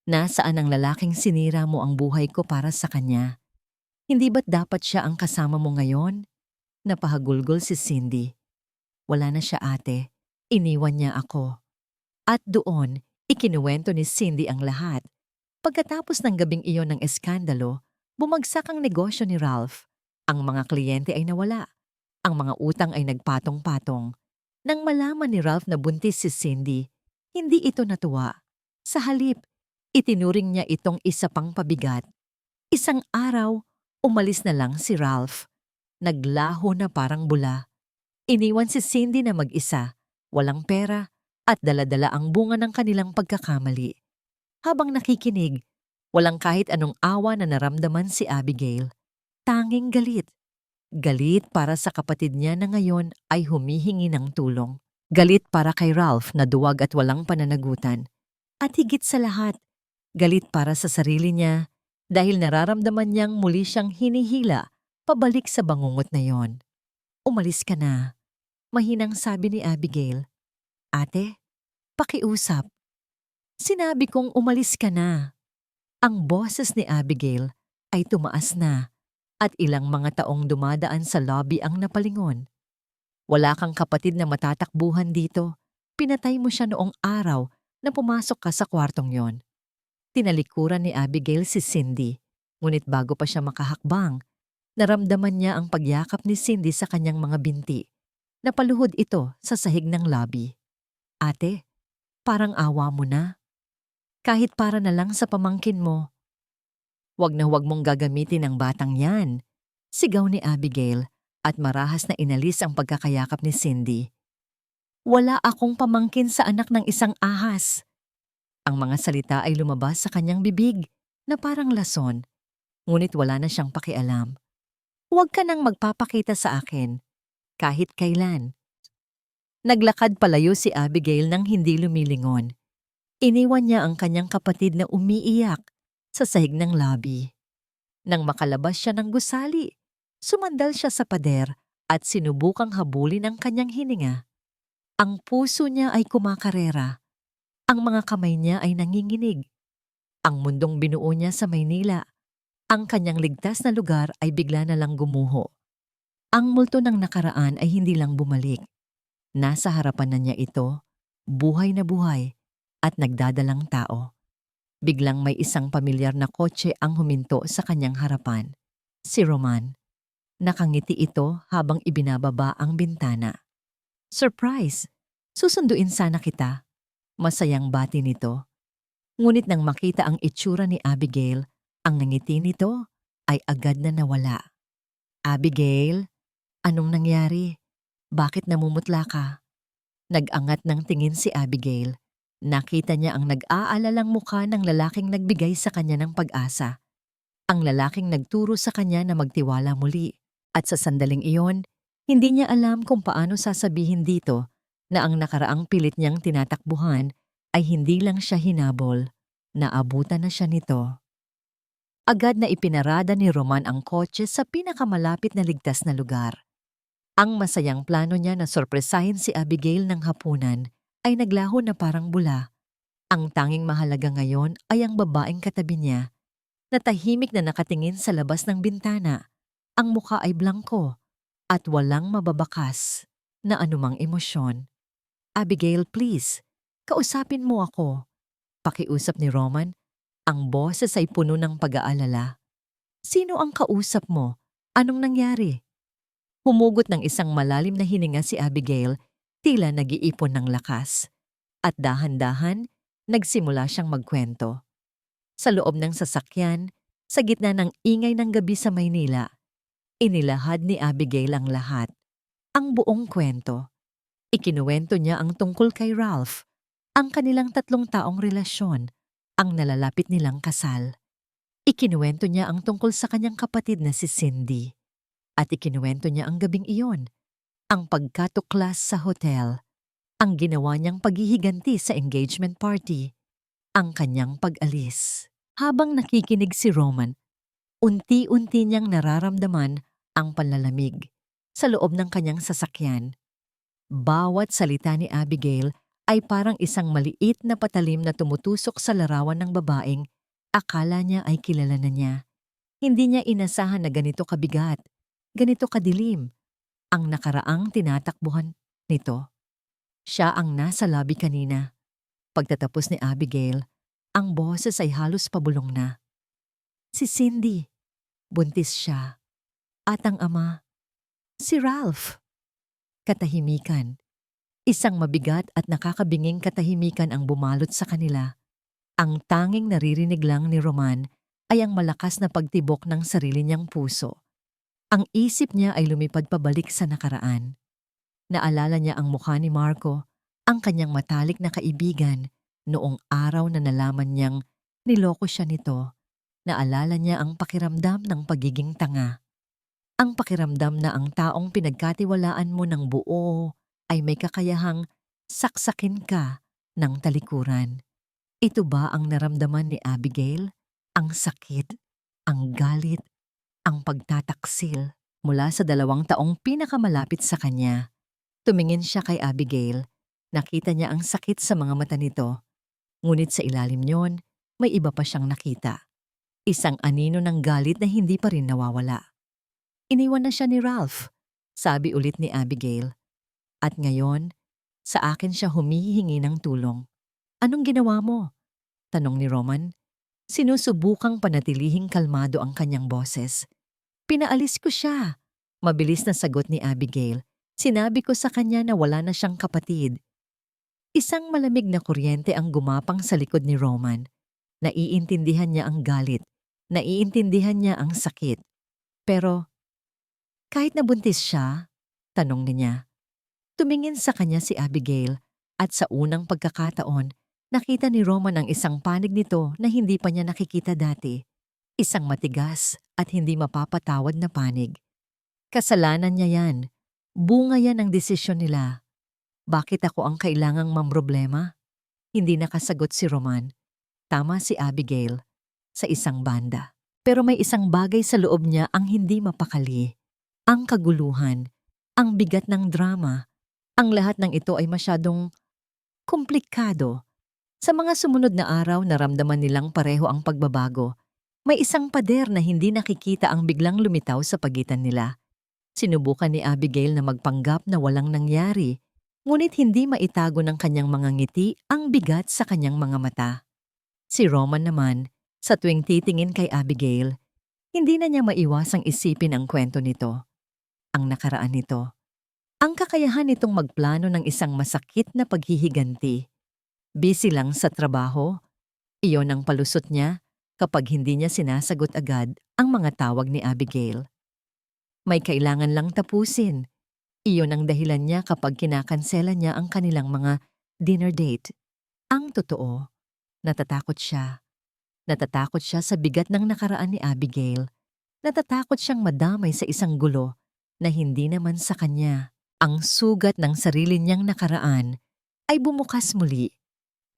"Nasaan ang lalaking sinira mo ang buhay ko para sa kanya? Hindi ba't dapat siya ang kasama mo ngayon?" Napahagulgol si Cindy. "Wala na siya, ate. Iniwan niya ako." At doon, ikinuwento ni Cindy ang lahat. Pagkatapos ng gabing iyon ng eskandalo, bumagsak ang negosyo ni Ralph. Ang mga kliyente ay nawala. Ang mga utang ay nagpatong-patong. Nang malaman ni Ralph na buntis si Cindy, hindi ito natuwa. Sa halip, itinuring niya itong isa pang pabigat. Isang araw, umalis na lang si Ralph. Naglaho na parang bula. Iniwan si Cindy na mag-isa, walang pera, at dala-dala ang bunga ng kanilang pagkakamali. Habang nakikinig, walang kahit anong awa na naramdaman si Abigail. Tanging galit. Galit para sa kapatid niya na ngayon ay humihingi ng tulong. Galit para kay Ralph na duwag at walang pananagutan. At higit sa lahat, galit para sa sarili niya dahil nararamdaman niyang muli siyang hinihila pabalik sa bangungot na yon. Umalis ka na, mahinang sabi ni Abigail. Ate, pakiusap. Sinabi kong umalis ka na. Ang boses ni Abigail ay tumaas na at ilang mga taong dumadaan sa lobby ang napalingon. Wala kang kapatid na matatakbuhan dito. Pinatay mo siya noong araw na pumasok ka sa kwartong yon. Tinalikuran ni Abigail si Cindy, ngunit bago pa siya makahakbang, naramdaman niya ang pagyakap ni Cindy sa kanyang mga binti. Napaluhod ito sa sahig ng lobby. Ate, parang awa mo na. Kahit para na lang sa pamangkin mo. Wag na wag mong gagamitin ang batang yan, sigaw ni Abigail at marahas na inalis ang pagkakayakap ni Cindy. Wala akong pamangkin sa anak ng isang ahas. Ang mga salita ay lumabas sa kanyang bibig na parang lason, ngunit wala na siyang pakialam. Huwag ka nang magpapakita sa akin, kahit kailan. Naglakad palayo si Abigail nang hindi lumilingon. Iniwan niya ang kanyang kapatid na umiiyak sa sahig ng lobby. Nang makalabas siya ng gusali, sumandal siya sa pader at sinubukang habulin ang kanyang hininga. Ang puso niya ay kumakarera. Ang mga kamay niya ay nanginginig. Ang mundong binuo niya sa Maynila, ang kanyang ligtas na lugar ay bigla na lang gumuho. Ang multo ng nakaraan ay hindi lang bumalik. Nasa harapan na niya ito, buhay na buhay, at nagdadalang tao. Biglang may isang pamilyar na kotse ang huminto sa kanyang harapan. Si Roman. Nakangiti ito habang ibinababa ang bintana. Surprise! Susunduin sana kita. Masayang bati nito. Ngunit nang makita ang itsura ni Abigail, ang ngiti nito ay agad na nawala. Abigail, anong nangyari? Bakit namumutla ka? Nag-angat ng tingin si Abigail. Nakita niya ang nag-aalalang mukha ng lalaking nagbigay sa kanya ng pag-asa. Ang lalaking nagturo sa kanya na magtiwala muli. At sa sandaling iyon, hindi niya alam kung paano sasabihin dito na ang nakaraang pilit niyang tinatakbuhan ay hindi lang siya hinabol, naabutan na siya nito. Agad na ipinarada ni Roman ang kotse sa pinakamalapit na ligtas na lugar. Ang masayang plano niya na sorpresahin si Abigail ng hapunan ay naglaho na parang bula. Ang tanging mahalaga ngayon ay ang babaeng katabi niya, na tahimik na nakatingin sa labas ng bintana. Ang mukha ay blangko at walang mababakas na anumang emosyon. Abigail, please, kausapin mo ako. Pakiusap ni Roman. Ang boses ay puno ng pag-aalala. Sino ang kausap mo? Anong nangyari? Humugot ng isang malalim na hininga si Abigail, tila nag-iipon ng lakas. At dahan-dahan, nagsimula siyang magkwento. Sa loob ng sasakyan, sa gitna ng ingay ng gabi sa Maynila, inilahad ni Abigail ang lahat. Ang buong kwento. Ikinuwento niya ang tungkol kay Ralph, ang kanilang 3 taong relasyon, ang nalalapit nilang kasal. Ikinuwento niya ang tungkol sa kanyang kapatid na si Cindy. At ikinuwento niya ang gabing iyon, ang pagkatuklas sa hotel, ang ginawa niyang paghihiganti sa engagement party, ang kanyang pag-alis. Habang nakikinig si Roman, unti-unti niyang nararamdaman ang panlalamig sa loob ng kanyang sasakyan. Bawat salita ni Abigail ay parang isang maliit na patalim na tumutusok sa larawan ng babaeng akala niya ay kilala na niya. Hindi niya inasahan na ganito kabigat, ganito kadilim, ang nakaraang tinatakbuhan nito. Siya ang nasa lobby kanina. Pagtatapos ni Abigail, ang boses ay halos pabulong na. Si Cindy, buntis siya. At ang ama, si Ralph. Katahimikan. Isang mabigat at nakakabinging katahimikan ang bumalot sa kanila. Ang tanging naririnig lang ni Roman ay ang malakas na pagtibok ng sarili niyang puso. Ang isip niya ay lumipad pabalik sa nakaraan. Naalala niya ang mukha ni Marco, ang kanyang matalik na kaibigan, noong araw na nalaman niyang niloko siya nito. Naalala niya ang pakiramdam ng pagiging tanga. Ang pakiramdam na ang taong pinagkatiwalaan mo ng buo ay may kakayahang saksakin ka ng talikuran. Ito ba ang naramdaman ni Abigail? Ang sakit, ang galit, ang pagtataksil mula sa 2 taong pinakamalapit sa kanya. Tumingin siya kay Abigail. Nakita niya ang sakit sa mga mata nito. Ngunit sa ilalim niyon, may iba pa siyang nakita. Isang anino ng galit na hindi pa rin nawawala. Iniwan na siya ni Ralph, sabi ulit ni Abigail. At ngayon, sa akin siya humihingi ng tulong. Anong ginawa mo? Tanong ni Roman. Sinusubukang panatilihing kalmado ang kanyang boses. Pinaalis ko siya. Mabilis na sagot ni Abigail. Sinabi ko sa kanya na wala na siyang kapatid. Isang malamig na kuryente ang gumapang sa likod ni Roman. Naiintindihan niya ang galit. Naiintindihan niya ang sakit. Pero, kahit nabuntis siya, tanong niya. Tumingin sa kanya si Abigail at sa unang pagkakataon, nakita ni Roman ang isang panig nito na hindi pa niya nakikita dati. Isang matigas at hindi mapapatawad na panig. Kasalanan niya yan. Bunga yan ng desisyon nila. Bakit ako ang kailangang mamroblema? Hindi nakasagot si Roman. Tama si Abigail sa isang banda. Pero may isang bagay sa loob niya ang hindi mapakali. Ang kaguluhan, ang bigat ng drama. Ang lahat ng ito ay masyadong komplikado. Sa mga sumunod na araw, naramdaman nilang pareho ang pagbabago. May isang pader na hindi nakikita ang biglang lumitaw sa pagitan nila. Sinubukan ni Abigail na magpanggap na walang nangyari, ngunit hindi maitago ng kanyang mga ngiti ang bigat sa kanyang mga mata. Si Roman naman, sa tuwing titingin kay Abigail, hindi na niya maiwasang isipin ang kwento nito, ang nakaraan nito. Ang kakayahan nitong magplano ng isang masakit na paghihiganti. Busy lang sa trabaho, iyon ang palusot niya kapag hindi niya sinasagot agad ang mga tawag ni Abigail. May kailangan lang tapusin. Iyon ang dahilan niya kapag kinakansela niya ang kanilang mga dinner date. Ang totoo, natatakot siya. Natatakot siya sa bigat ng nakaraan ni Abigail. Natatakot siyang madamay sa isang gulo na hindi naman sa kanya. Ang sugat ng sarili niyang nakaraan ay bumukas muli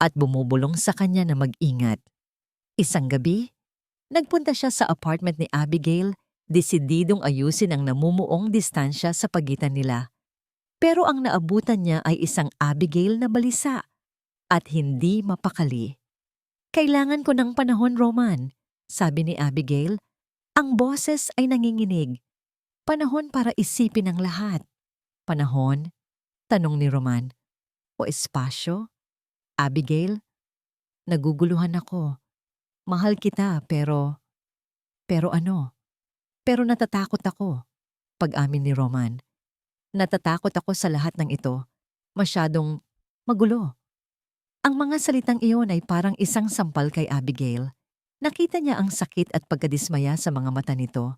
at bumubulong sa kanya na mag-ingat. Isang gabi, nagpunta siya sa apartment ni Abigail, desididong ayusin ang namumuong distansya sa pagitan nila. Pero ang naabutan niya ay isang Abigail na balisa at hindi mapakali. Kailangan ko ng panahon, Roman, sabi ni Abigail. Ang boses ay nanginginig. Panahon para isipin ang lahat. Panahon? Tanong ni Roman. O espasyo? Abigail? Naguguluhan ako. Mahal kita pero ano? Pero natatakot ako, pag-amin ni Roman. Natatakot ako sa lahat ng ito. Masyadong magulo. Ang mga salitang iyon ay parang isang sampal kay Abigail. Nakita niya ang sakit at pagkadismaya sa mga mata nito.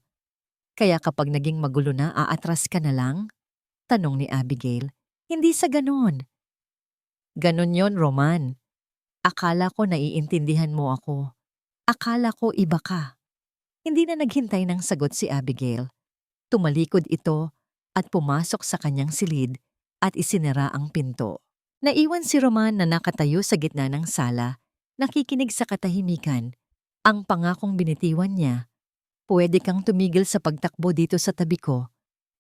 Kaya kapag naging magulo na, aatras ka na lang? Tanong ni Abigail. Hindi sa ganon. Ganon yon, Roman. Akala ko naiintindihan mo ako. Akala ko iba ka. Hindi na naghintay ng sagot si Abigail. Tumalikod ito at pumasok sa kanyang silid at isinara ang pinto. Naiwan si Roman na nakatayo sa gitna ng sala, nakikinig sa katahimikan. Ang pangakong binitiwan niya, pwede kang tumigil sa pagtakbo dito sa tabi ko,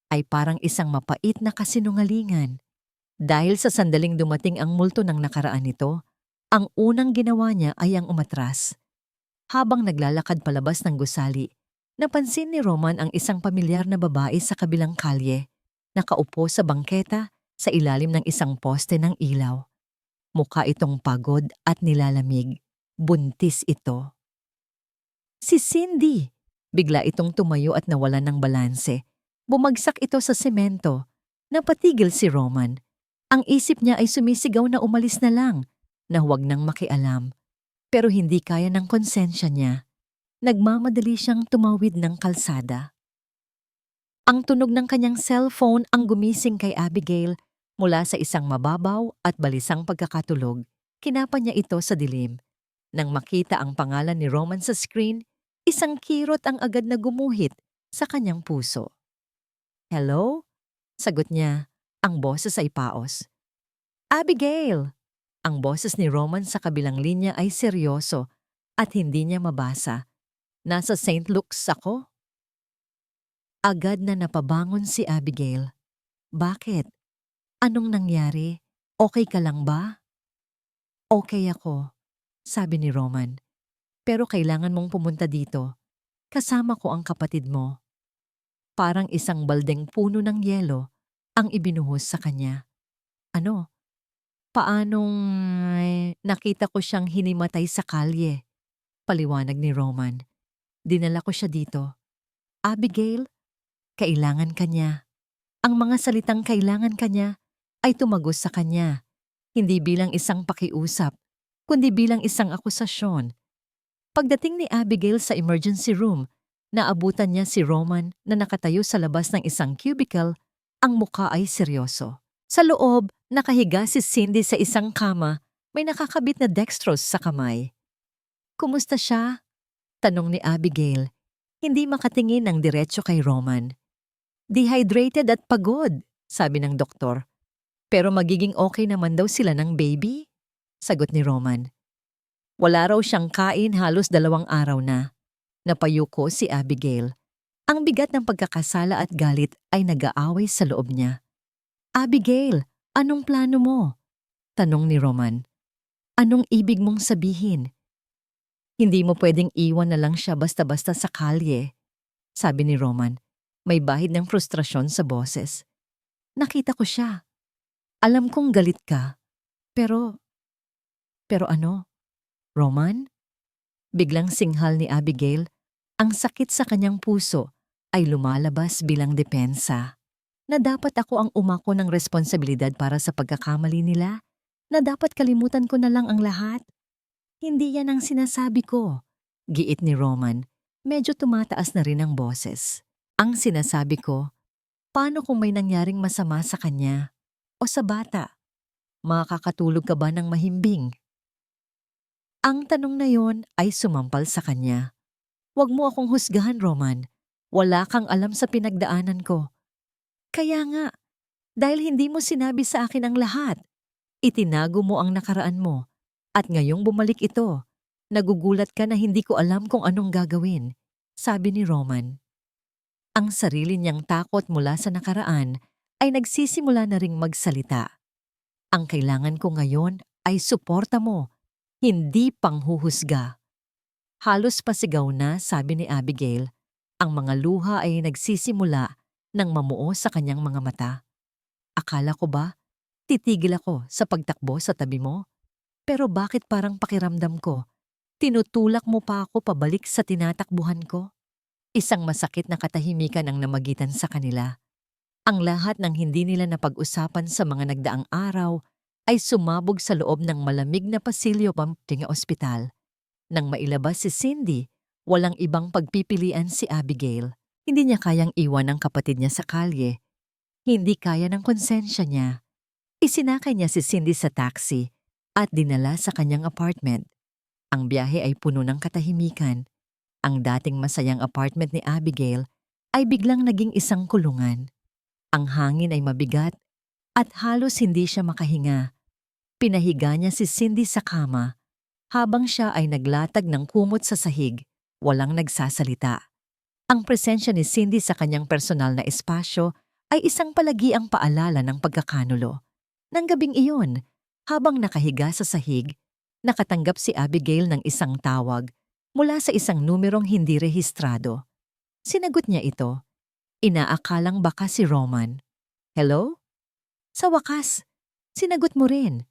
ay parang isang mapait na kasinungalingan. Dahil sa sandaling dumating ang multo ng nakaraan nito, ang unang ginawa niya ay ang umatras. Habang naglalakad palabas ng gusali, napansin ni Roman ang isang pamilyar na babae sa kabilang kalye, nakaupo sa bangketa sa ilalim ng isang poste ng ilaw. Mukha itong pagod at nilalamig. Buntis ito. Si Cindy! Bigla itong tumayo at nawalan ng balanse. Bumagsak ito sa semento. Napatigil si Roman. Ang isip niya ay sumisigaw na umalis na lang, na huwag nang makialam. Pero hindi kaya ng konsensya niya. Nagmamadali siyang tumawid ng kalsada. Ang tunog ng kanyang cellphone ang gumising kay Abigail mula sa isang mababaw at balisang pagkakatulog. Kinapa niya ito sa dilim. Nang makita ang pangalan ni Roman sa screen, isang kirot ang agad na gumuhit sa kanyang puso. Hello? Sagot niya, ang boses ay paos. Abigail! Ang boses ni Roman sa kabilang linya ay seryoso at hindi niya mabasa. Nasa St. Luke's ako? Agad na napabangon si Abigail. Bakit? Anong nangyari? Okay ka lang ba? Okay ako, sabi ni Roman. Pero kailangan mong pumunta dito. Kasama ko ang kapatid mo. Parang isang baldeng puno ng yelo ang ibinuhos sa kanya. Ano? Paanong nakita ko siyang hinimatay sa kalye? Paliwanag ni Roman. Dinala ko siya dito. Abigail, kailangan ka niya. Ang mga salitang kailangan ka niya ay tumagos sa kanya. Hindi bilang isang pakiusap, kundi bilang isang akusasyon. Pagdating ni Abigail sa emergency room, naabutan niya si Roman na nakatayo sa labas ng isang cubicle, ang mukha ay seryoso. Sa loob, nakahiga si Cindy sa isang kama, may nakakabit na dextrose sa kamay. Kumusta siya? Tanong ni Abigail, hindi makatingin ng diretso kay Roman. Dehydrated at pagod, sabi ng doktor. Pero magiging okay naman daw sila ng baby? Sagot ni Roman. Wala raw siyang kain halos 2 araw na. Napayuko si Abigail. Ang bigat ng pagkakasala at galit ay nag-aaway sa loob niya. Abigail, anong plano mo? Tanong ni Roman. Anong ibig mong sabihin? Hindi mo pwedeng iwan na lang siya basta-basta sa kalye, sabi ni Roman. May bahid ng frustrasyon sa boses. Nakita ko siya. Alam kong galit ka, pero ano? Roman? Biglang singhal ni Abigail, ang sakit sa kanyang puso ay lumalabas bilang depensa. Na dapat ako ang umako ng responsibilidad para sa pagkakamali nila? Na dapat kalimutan ko na lang ang lahat? Hindi yan ang sinasabi ko. Giit ni Roman, medyo tumataas na rin ang boses. Ang sinasabi ko, paano kung may nangyaring masama sa kanya? O sa bata? Makakatulog ka ba ng mahimbing? Ang tanong na yon ay sumampal sa kanya. Huwag mo akong husgahan, Roman. Wala kang alam sa pinagdaanan ko. Kaya nga, dahil hindi mo sinabi sa akin ang lahat, itinago mo ang nakaraan mo, at ngayong bumalik ito, nagugulat ka na hindi ko alam kung anong gagawin, sabi ni Roman. Ang sarili niyang takot mula sa nakaraan ay nagsisimula na ring magsalita. Ang kailangan ko ngayon ay suporta mo, hindi panghuhusga. Halos pasigaw na, sabi ni Abigail. Ang mga luha ay nagsisimula nang mamuo sa kanyang mga mata. Akala ko ba, titigil ako sa pagtakbo sa tabi mo? Pero bakit parang pakiramdam ko, tinutulak mo pa ako pabalik sa tinatakbuhan ko? Isang masakit na katahimikan ang namagitan sa kanila. Ang lahat ng hindi nila napag-usapan sa mga nagdaang araw ay sumabog sa loob ng malamig na pasilyo pamping ospital. Nang mailabas si Cindy, walang ibang pagpipilian si Abigail. Hindi niya kayang iwan ang kapatid niya sa kalye. Hindi kaya ng konsensya niya. Isinakay niya si Cindy sa taxi at dinala sa kanyang apartment. Ang biyahe ay puno ng katahimikan. Ang dating masayang apartment ni Abigail ay biglang naging isang kulungan. Ang hangin ay mabigat at halos hindi siya makahinga. Pinahiga niya si Cindy sa kama habang siya ay naglatag ng kumot sa sahig, walang nagsasalita. Ang presensya ni Cindy sa kanyang personal na espasyo ay isang palagiang paalala ng pagkakanulo. Nang gabing iyon, habang nakahiga sa sahig, nakatanggap si Abigail ng isang tawag mula sa isang numerong hindi rehistrado. Sinagot niya ito. Inaakalang baka si Roman. Hello? Sa wakas, sinagot mo rin.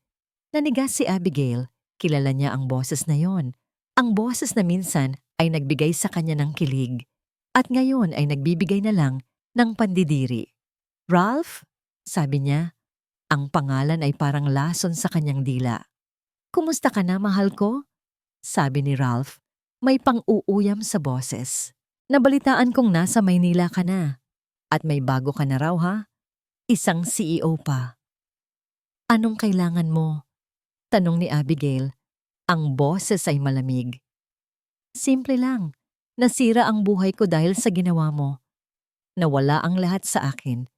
Nanigas si Abigail. Kilala niya ang boses na yon. Ang boses na minsan ay nagbigay sa kanya ng kilig at ngayon ay nagbibigay na lang ng pandidiri. Ralph? Sabi niya. Ang pangalan ay parang lason sa kanyang dila. Kumusta ka na, mahal ko? Sabi ni Ralph. May pang-uuyam sa boses. Nabalitaan kong nasa Maynila ka na. At may bago ka na raw, ha? Isang CEO pa. Anong kailangan mo? Tanong ni Abigail. Ang boses ay malamig. Simple lang. Nasira ang buhay ko dahil sa ginawa mo. Nawala ang lahat sa akin.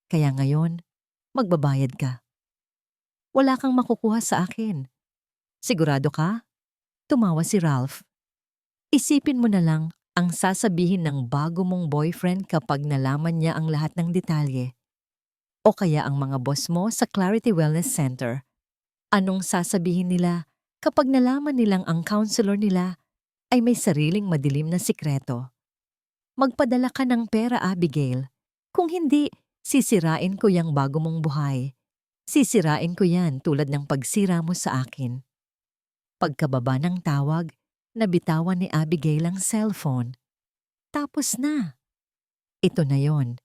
Kaya ngayon, magbabayad ka. Wala kang makukuha sa akin. Sigurado ka? Tumawa si Ralph. Isipin mo na lang ang sasabihin ng bago mong boyfriend kapag nalaman niya ang lahat ng detalye. O kaya ang mga boss mo sa Clarity Wellness Center. Anong sasabihin nila kapag nalaman nilang ang counselor nila ay may sariling madilim na sikreto? Magpadala ka ng pera, Abigail. Kung hindi, sisirain ko yang bago mong buhay. Sisirain ko yan tulad ng pagsira mo sa akin. Pagkababa ng tawag, nabitawan ni Abigail ang cellphone. Tapos na. Ito na yon.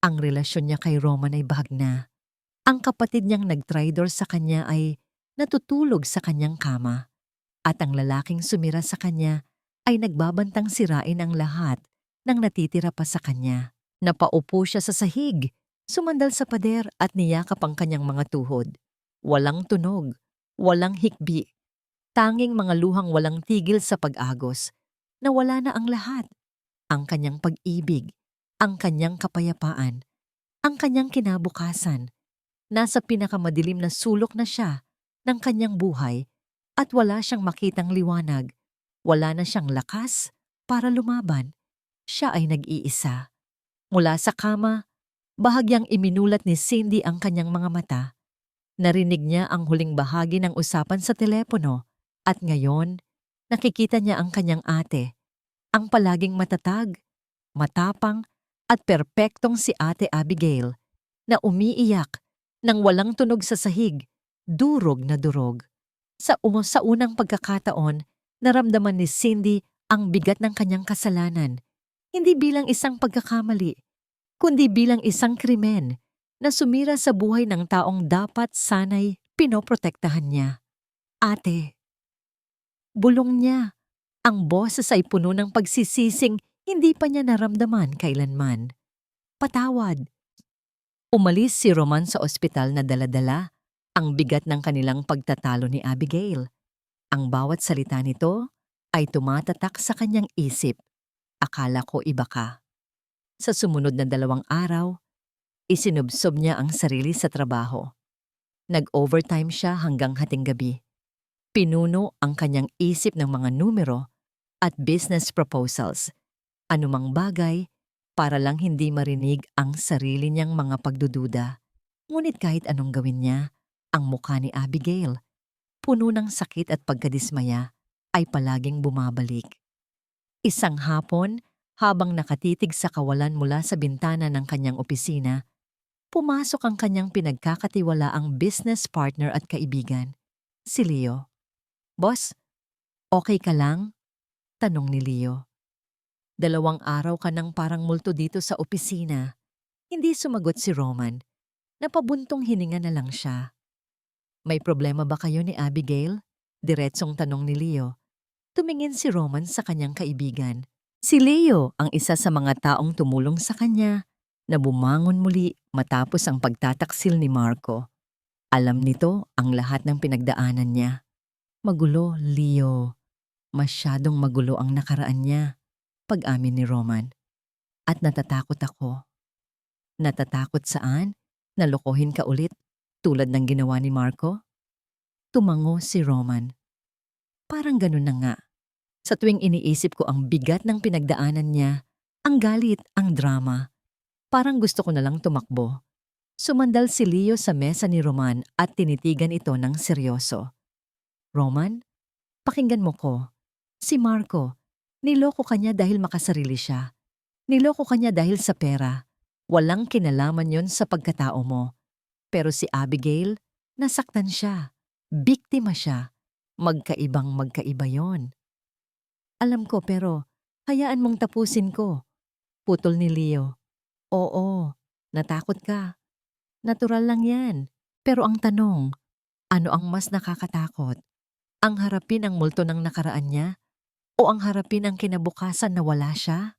Ang relasyon niya kay Roman ay bahag na. Ang kapatid niyang nag-traitor sa kanya ay natutulog sa kanyang kama. At ang lalaking sumira sa kanya ay nagbabantang sirain ang lahat ng natitira pa sa kanya. Napaupo siya sa sahig, sumandal sa pader at niyakap ang kanyang mga tuhod. Walang tunog, walang hikbi. Tanging mga luhang walang tigil sa pag-agos. Nawala na ang lahat. Ang kanyang pag-ibig, ang kanyang kapayapaan, ang kanyang kinabukasan. Nasa pinakamadilim na sulok na siya ng kanyang buhay at wala siyang makitang liwanag. Wala na siyang lakas para lumaban. Siya ay nag-iisa. Mula sa kama, bahagyang iminulat ni Cindy ang kanyang mga mata. Narinig niya ang huling bahagi ng usapan sa telepono at ngayon, nakikita niya ang kanyang ate, ang palaging matatag, matapang at perpektong si Ate Abigail na umiiyak nang walang tunog sa sahig, durog na durog. Sa unang pagkakataon, naramdaman ni Cindy ang bigat ng kanyang kasalanan, hindi bilang isang pagkakamali, kundi bilang isang krimen na sumira sa buhay ng taong dapat sana'y pinoprotektahan niya. Ate, bulong niya. Ang boses ay puno ng pagsisising hindi pa niya naramdaman kailanman. Patawad. Umalis si Roman sa ospital na dala-dala ang bigat ng kanilang pagtatalo ni Abigail. Ang bawat salita nito ay tumatatak sa kanyang isip. Akala ko iba ka. Sa sumunod na 2 araw, isinubsob niya ang sarili sa trabaho. Nag-overtime siya hanggang hating gabi. Pinuno ang kanyang isip ng mga numero at business proposals. Anumang bagay para lang hindi marinig ang sarili niyang mga pagdududa. Ngunit kahit anong gawin niya, ang mukha ni Abigail, puno ng sakit at pagkadismaya, ay palaging bumabalik. Isang hapon, habang nakatitig sa kawalan mula sa bintana ng kanyang opisina, pumasok ang kanyang pinagkakatiwalaang business partner at kaibigan, si Leo. "Boss, okay ka lang?" tanong ni Leo. 2 araw ka nang parang multo dito sa opisina. Hindi sumagot si Roman. Napabuntong hininga na lang siya. "May problema ba kayo ni Abigail?" Diretsong tanong ni Leo. Tumingin si Roman sa kanyang kaibigan. Si Leo ang isa sa mga taong tumulong sa kanya na bumangon muli matapos ang pagtataksil ni Marco. Alam nito ang lahat ng pinagdaanan niya. "Magulo, Leo. Masyadong magulo ang nakaraan niya," pag-amin ni Roman. "At natatakot ako." "Natatakot saan? Nalokohin ka ulit tulad ng ginawa ni Marco?" Tumango si Roman. "Parang ganun na nga. Sa tuwing iniisip ko ang bigat ng pinagdaanan niya, ang galit, ang drama, parang gusto ko na lang tumakbo." Sumandal si Leo sa mesa ni Roman at tinitigan ito ng seryoso. "Roman, pakinggan mo ko. Si Marco, niloko kanya dahil makasarili siya. Niloko kanya dahil sa pera. Walang kinalaman yon sa pagkatao mo. Pero si Abigail, nasaktan siya. Biktima siya. Magkaibang magkaiba yon." "Alam ko pero hayaan mong tapusin ko." Putol ni Leo. "Oo, natakot ka. Natural lang yan. Pero ang tanong, ano ang mas nakakatakot? Ang harapin ang multo ng nakaraan niya o ang harapin ang kinabukasan na wala siya?"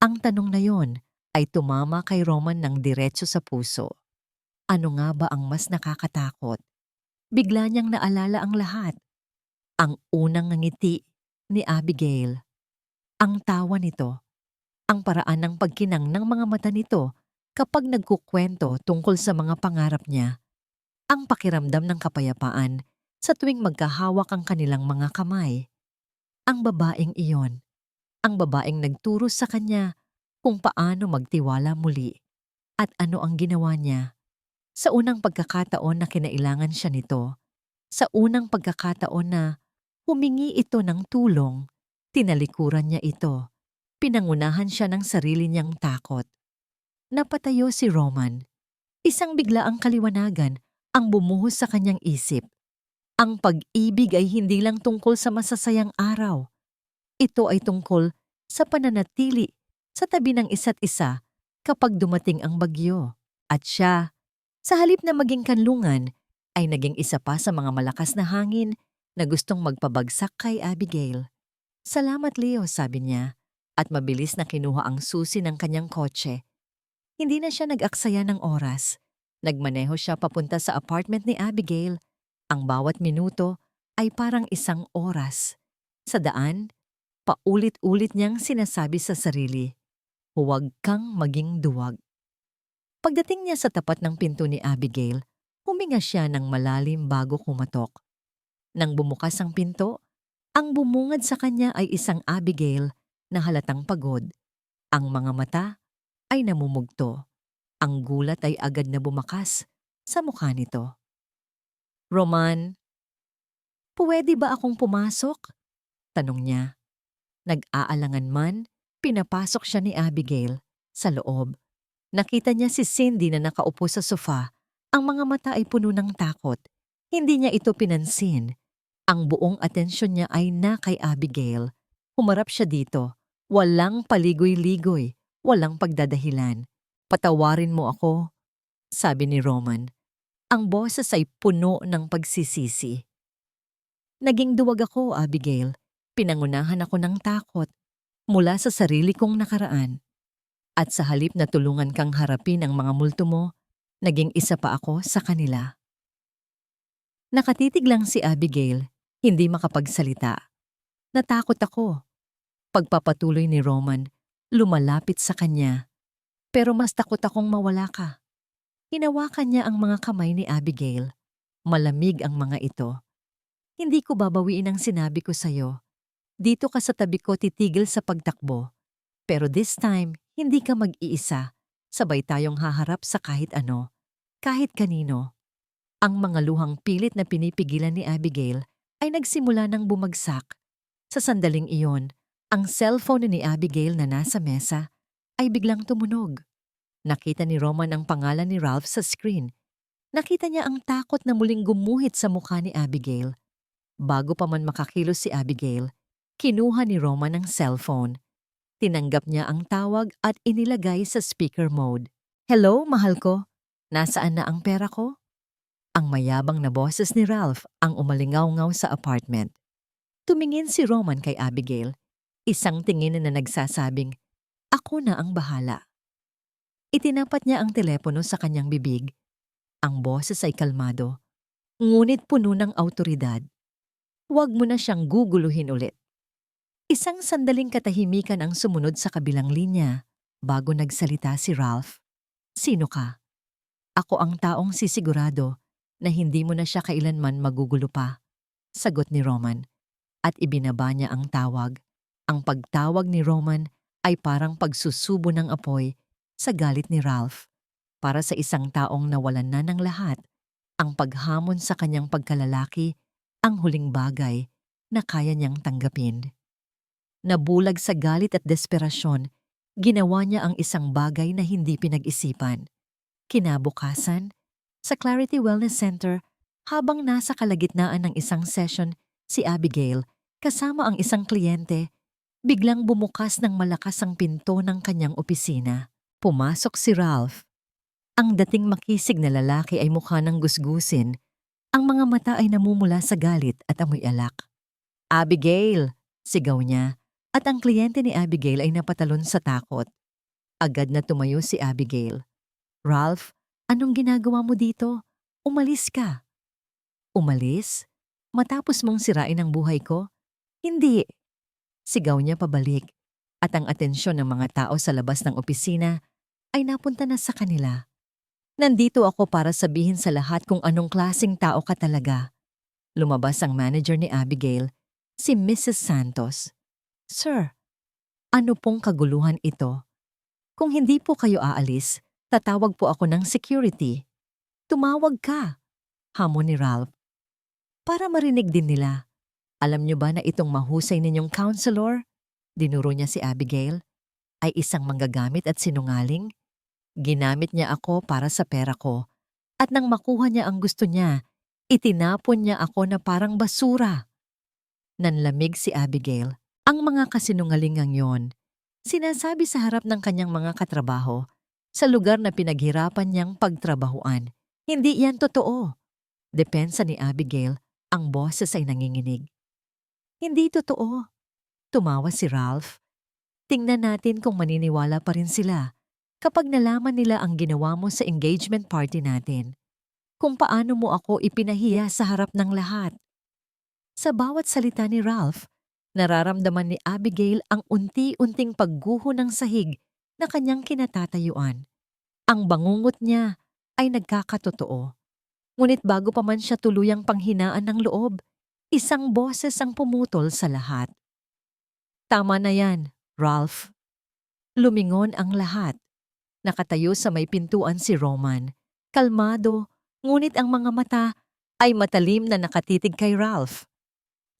Ang tanong na yon ay tumama kay Roman ng diretso sa puso. Ano nga ba ang mas nakakatakot? Bigla niyang naalala ang lahat. Ang unang ngiti ni Abigail. Ang tawa nito. Ang paraan ng pagkinang ng mga mata nito kapag nagkukwento tungkol sa mga pangarap niya. ang pakiramdam ng kapayapaan sa tuwing magkahawak ang kanilang mga kamay. Ang babaeng iyon, ang babaeng nagturo sa kanya kung paano magtiwala muli at ano ang ginawa niya sa unang pagkakataon na kinailangan siya nito, sa unang pagkakataon na humingi ito ng tulong, tinalikuran niya ito, pinangunahan siya ng sarili niyang takot. Napatayo si Roman, isang biglaang kaliwanagan ang bumuhos sa kanyang isip. Ang pag-ibig ay hindi lang tungkol sa masasayang araw. Ito ay tungkol sa pananatili sa tabi ng isa't isa kapag dumating ang bagyo. At siya, sa halip na maging kanlungan, ay naging isa pa sa mga malakas na hangin na gustong magpabagsak kay Abigail. "Salamat, Leo," sabi niya, at mabilis na kinuha ang susi ng kanyang kotse. Hindi na siya nag-aksaya ng oras. Nagmaneho siya papunta sa apartment ni Abigail. Ang bawat minuto ay parang isang oras. Sa daan, paulit-ulit niyang sinasabi sa sarili, "Huwag kang maging duwag." Pagdating niya sa tapat ng pinto ni Abigail, huminga siya ng malalim bago kumatok. Nang bumukas ang pinto, ang bumungad sa kanya ay isang Abigail na halatang pagod. Ang mga mata ay namumugto. Ang gulat ay agad na bumakas sa mukha nito. "Roman, puwede ba akong pumasok?" tanong niya. Nag-aalangan man, pinapasok siya ni Abigail sa loob. Nakita niya si Cindy na nakaupo sa sofa. Ang mga mata ay puno ng takot. Hindi niya ito pinansin. Ang buong atensyon niya ay na kay Abigail. Humarap siya dito. Walang paligoy-ligoy, walang pagdadahilan. "Patawarin mo ako," sabi ni Roman. Ang boses ay puno ng pagsisisi. "Naging duwag ako, Abigail. Pinangunahan ako ng takot mula sa sarili kong nakaraan. At sa halip na tulungan kang harapin ang mga multo mo, naging isa pa ako sa kanila." Nakatitig lang si Abigail, hindi makapagsalita. "Natakot ako." Pagpapatuloy ni Roman, lumalapit sa kanya. "Pero mas takot akong mawala ka." Hinawakan niya ang mga kamay ni Abigail. Malamig ang mga ito. "Hindi ko babawiin ang sinabi ko sa'yo. Dito ka sa tabi ko titigil sa pagtakbo. Pero this time, hindi ka mag-iisa. Sabay tayong haharap sa kahit ano, kahit kanino." Ang mga luhang pilit na pinipigilan ni Abigail ay nagsimula ng bumagsak. Sa sandaling iyon, ang cellphone ni Abigail na nasa mesa ay biglang tumunog. Nakita ni Roman ang pangalan ni Ralph sa screen. Nakita niya ang takot na muling gumuhit sa mukha ni Abigail. Bago pa man makakilos si Abigail, kinuha ni Roman ang cellphone. Tinanggap niya ang tawag at inilagay sa speaker mode. "Hello, mahal ko. Nasaan na ang pera ko?" Ang mayabang na boses ni Ralph ang umalingaw-ngaw sa apartment. Tumingin si Roman kay Abigail, isang tingin na nagsasabing, "Ako na ang bahala." Itinapat niya ang telepono sa kanyang bibig. Ang boses ay kalmado, ngunit puno ng awtoridad. "Huwag mo na siyang guguluhin ulit." Isang sandaling katahimikan ang sumunod sa kabilang linya bago nagsalita si Ralph. "Sino ka?" "Ako ang taong sisigurado na hindi mo na siya kailanman magugulo pa," sagot ni Roman, at ibinaba niya ang tawag. Ang pagtawag ni Roman ay parang pagsusubo ng apoy sa galit ni Ralph. Para sa isang taong nawalan na ng lahat, ang paghamon sa kanyang pagkalalaki ang huling bagay na kaya niyang tanggapin. Nabulag sa galit at desperasyon, ginawa niya ang isang bagay na hindi pinag-isipan. Kinabukasan, sa Clarity Wellness Center, habang nasa kalagitnaan ng isang session, si Abigail, kasama ang isang kliyente, biglang bumukas ng malakas ang pinto ng kanyang opisina. Pumasok si Ralph. Ang dating makisig na lalaki ay mukha ng gusgusin. Ang mga mata ay namumula sa galit at amoy alak. "Abigail!" sigaw niya, at ang kliyente ni Abigail ay napatalon sa takot. Agad na tumayo si Abigail. "Ralph, anong ginagawa mo dito? Umalis ka." "Umalis? Matapos mong sirain ang buhay ko?" "Hindi." Sigaw niya pabalik, at ang atensyon ng mga tao sa labas ng opisina ay napunta na sa kanila. Nandito ako para sabihin sa lahat kung anong klaseng tao ka talaga. Lumabas ang manager ni Abigail, si Mrs. Santos. Sir, ano pong kaguluhan ito? Kung hindi po kayo aalis, tatawag po ako ng security. Tumawag ka, hamon ni Ralph. Para marinig din nila. Alam niyo ba na itong mahusay ninyong counselor, dinuro niya si Abigail, ay isang manggagamit at sinungaling? Ginamit niya ako para sa pera ko. At nang makuha niya ang gusto niya, itinapon niya ako na parang basura. Nanlamig si Abigail. Ang mga kasinungalingang yon, sinasabi sa harap ng kanyang mga katrabaho, sa lugar na pinaghirapan niyang pagtrabahuan. Hindi yan totoo. Depensa ni Abigail, ang boses ay nanginginig. Hindi totoo. Tumawa si Ralph. Tingnan natin kung maniniwala pa rin sila kapag nalaman nila ang ginawa mo sa engagement party natin. Kung paano mo ako ipinahiya sa harap ng lahat. Sa bawat salita ni Ralph, nararamdaman ni Abigail ang unti-unting pagguho ng sahig na kanyang kinatatayuan. Ang bangungot niya ay nagkakatotoo. Ngunit bago pa man siya tuluyang panghinaan ng loob, isang boses ang pumutol sa lahat. Tama na yan, Ralph. Lumingon ang lahat. Nakatayo sa may pintuan si Roman. Kalmado, ngunit ang mga mata ay matalim na nakatitig kay Ralph.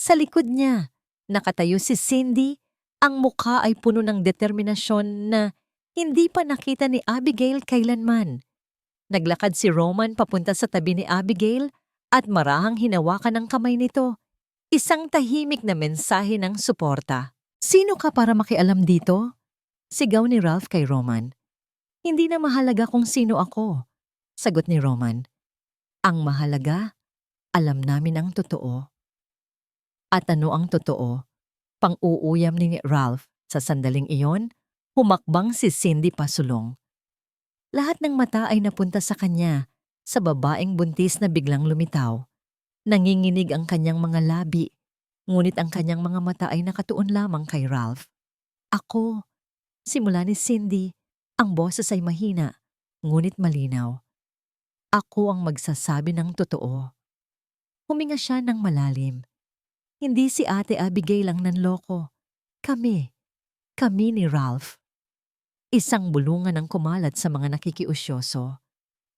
Sa likod niya, nakatayo si Cindy, ang mukha ay puno ng determinasyon na hindi pa nakita ni Abigail kailanman. Naglakad si Roman papunta sa tabi ni Abigail at marahang hinawakan ang kamay nito. Isang tahimik na mensahe ng suporta. Sino ka para makialam dito? Sigaw ni Ralph kay Roman. Hindi na mahalaga kung sino ako, sagot ni Roman. Ang mahalaga, alam namin ang totoo. At ano ang totoo? Pang-uuyam ni Ralph sa sandaling iyon, humakbang si Cindy pasulong. Lahat ng mata ay napunta sa kanya, sa babaeng buntis na biglang lumitaw. Nanginginig ang kanyang mga labi, ngunit ang kanyang mga mata ay nakatuon lamang kay Ralph. Ako, simula ni Cindy, ang boses ay mahina, ngunit malinaw. Ako ang magsasabi ng totoo. Huminga siya ng malalim. Hindi si Ate Abigail ang nanloko. Kami ni Ralph. Isang bulungan ang kumalat sa mga nakikiusyoso.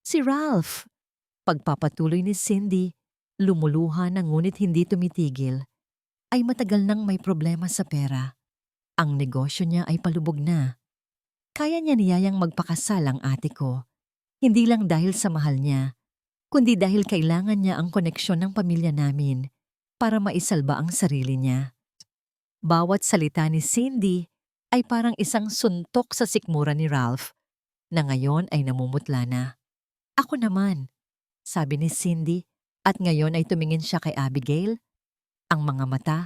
Si Ralph! Pagpapatuloy ni Cindy, lumuluha na ngunit hindi tumitigil, ay matagal nang may problema sa pera. Ang negosyo niya ay palubog na. Kaya niya niyayang magpakasal ang ate ko. Hindi lang dahil sa mahal niya, kundi dahil kailangan niya ang koneksyon ng pamilya namin para maisalba ang sarili niya. Bawat salita ni Cindy ay parang isang suntok sa sikmura ni Ralph na ngayon ay namumutla na. Ako naman, sabi ni Cindy, at ngayon ay tumingin siya kay Abigail. Ang mga mata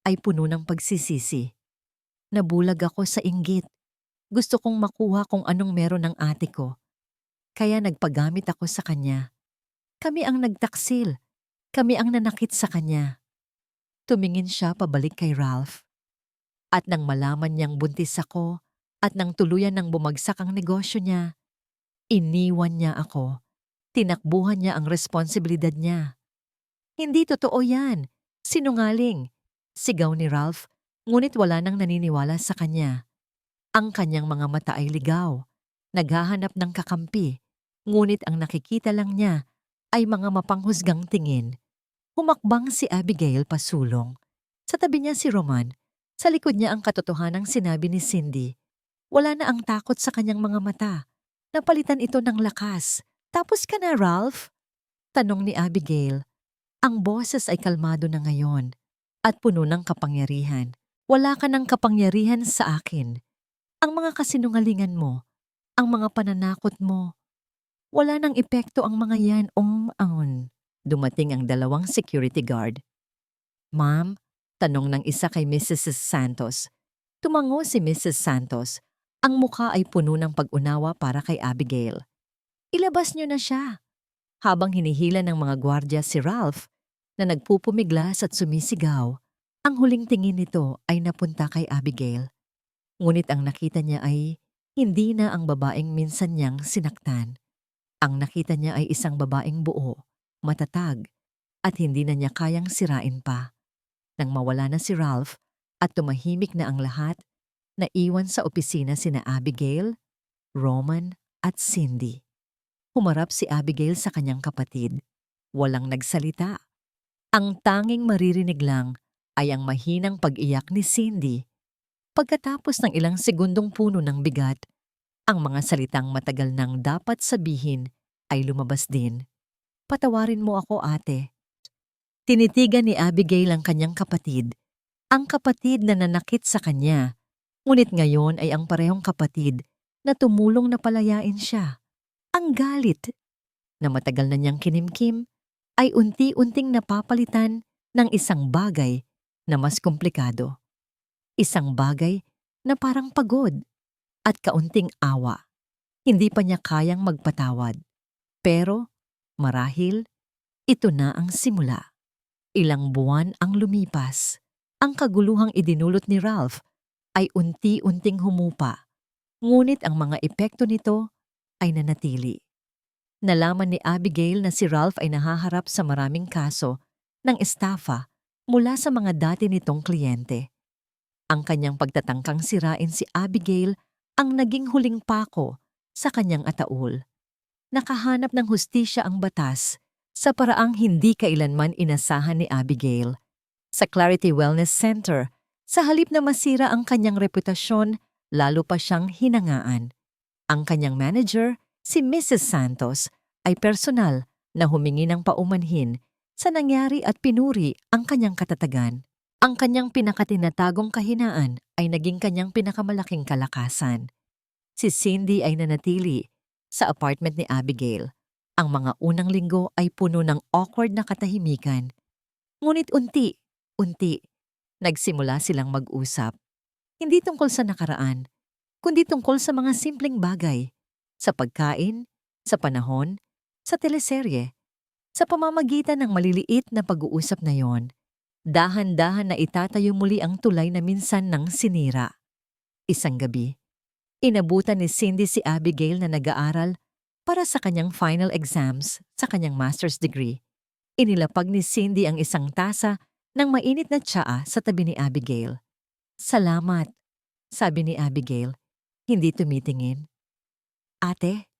ay puno ng pagsisisi. Nabulag ako sa inggit. Gusto kong makuha kung anong meron ng ate ko. Kaya nagpagamit ako sa kanya. Kami ang nagtaksil. Kami ang nanakit sa kanya. Tumingin siya pabalik kay Ralph. At nang malaman niyang buntis ako at nang tuluyan ng bumagsak ang negosyo niya, iniwan niya ako. Tinakbuhan niya ang responsibilidad niya. Hindi totoo yan. Sinungaling. Sigaw ni Ralph, ngunit wala nang naniniwala sa kanya. Ang kanyang mga mata ay ligaw. Naghahanap ng kakampi. Ngunit ang nakikita lang niya ay mga mapanghusgang tingin. Humakbang si Abigail pasulong. Sa tabi niya si Roman. Sa likod niya ang katotohanang sinabi ni Cindy. Wala na ang takot sa kanyang mga mata. Napalitan ito ng lakas. Tapos ka na, Ralph? Tanong ni Abigail. Ang boses ay kalmado na ngayon at puno ng kapangyarihan. Wala ka ng kapangyarihan sa akin. Ang mga kasinungalingan mo, ang mga pananakot mo, wala nang epekto ang mga yan ang. Dumating ang dalawang security guard. Ma'am, tanong ng isa kay Mrs. Santos. Tumango si Mrs. Santos. Ang mukha ay puno ng pag-unawa para kay Abigail. Ilabas niyo na siya. Habang hinihila ng mga gwardya si Ralph, na nagpupumiglas at sumisigaw, ang huling tingin nito ay napunta kay Abigail. Ngunit ang nakita niya ay hindi na ang babaeng minsan niyang sinaktan. Ang nakita niya ay isang babaeng buo, matatag, at hindi na niya kayang sirain pa. Nang mawala na si Ralph at tumahimik na ang lahat, naiwan sa opisina sina Abigail, Roman at Cindy. Humarap si Abigail sa kanyang kapatid. Walang nagsalita. Ang tanging maririnig lang ay ang mahinang pag-iyak ni Cindy. Pagkatapos ng ilang segundong puno ng bigat, ang mga salitang matagal nang dapat sabihin ay lumabas din. "Patawarin mo ako, ate." Tinitigan ni Abigail ang kanyang kapatid, ang kapatid na nanakit sa kanya. Ngunit ngayon ay ang parehong kapatid na tumulong na palayain siya. Ang galit na matagal na niyang kinimkim ay unti-unting napapalitan ng isang bagay na mas komplikado. Isang bagay na parang pagod at kaunting awa. Hindi pa niya kayang magpatawad. Pero marahil ito na ang simula. Ilang buwan ang lumipas. Ang kaguluhang idinulot ni Ralph ay unti-unting humupa. Ngunit ang mga epekto nito ay nanatili. Nalaman ni Abigail na si Ralph ay nahaharap sa maraming kaso ng estafa mula sa mga dati nitong kliyente. Ang kanyang pagtatangkang sirain si Abigail ang naging huling pako sa kanyang ataol. Nakahanap ng hustisya ang batas sa paraang hindi kailanman inasahan ni Abigail. Sa Clarity Wellness Center, sa halip na masira ang kanyang reputasyon, lalo pa siyang hinangaan. Ang kanyang manager, si Mrs. Santos, ay personal na humingi ng paumanhin sa nangyari at pinuri ang kanyang katatagan. Ang kanyang pinakatinatagong kahinaan ay naging kanyang pinakamalaking kalakasan. Si Cindy ay nanatili sa apartment ni Abigail. Ang mga unang linggo ay puno ng awkward na katahimikan. Ngunit unti-unti, nagsimula silang mag-usap. Hindi tungkol sa nakaraan, kundi tungkol sa mga simpleng bagay. Sa pagkain, sa panahon, sa teleserye. Sa pamamagitan ng maliliit na pag-uusap na yon, dahan-dahan na itatayo muli ang tulay na minsan nang sinira. Isang gabi, inabutan ni Cindy si Abigail na nag-aaral para sa kanyang final exams sa kanyang master's degree. Inilapag ni Cindy ang isang tasa ng mainit na tsaa sa tabi ni Abigail. "Salamat," sabi ni Abigail, hindi tumitingin. "Ate,"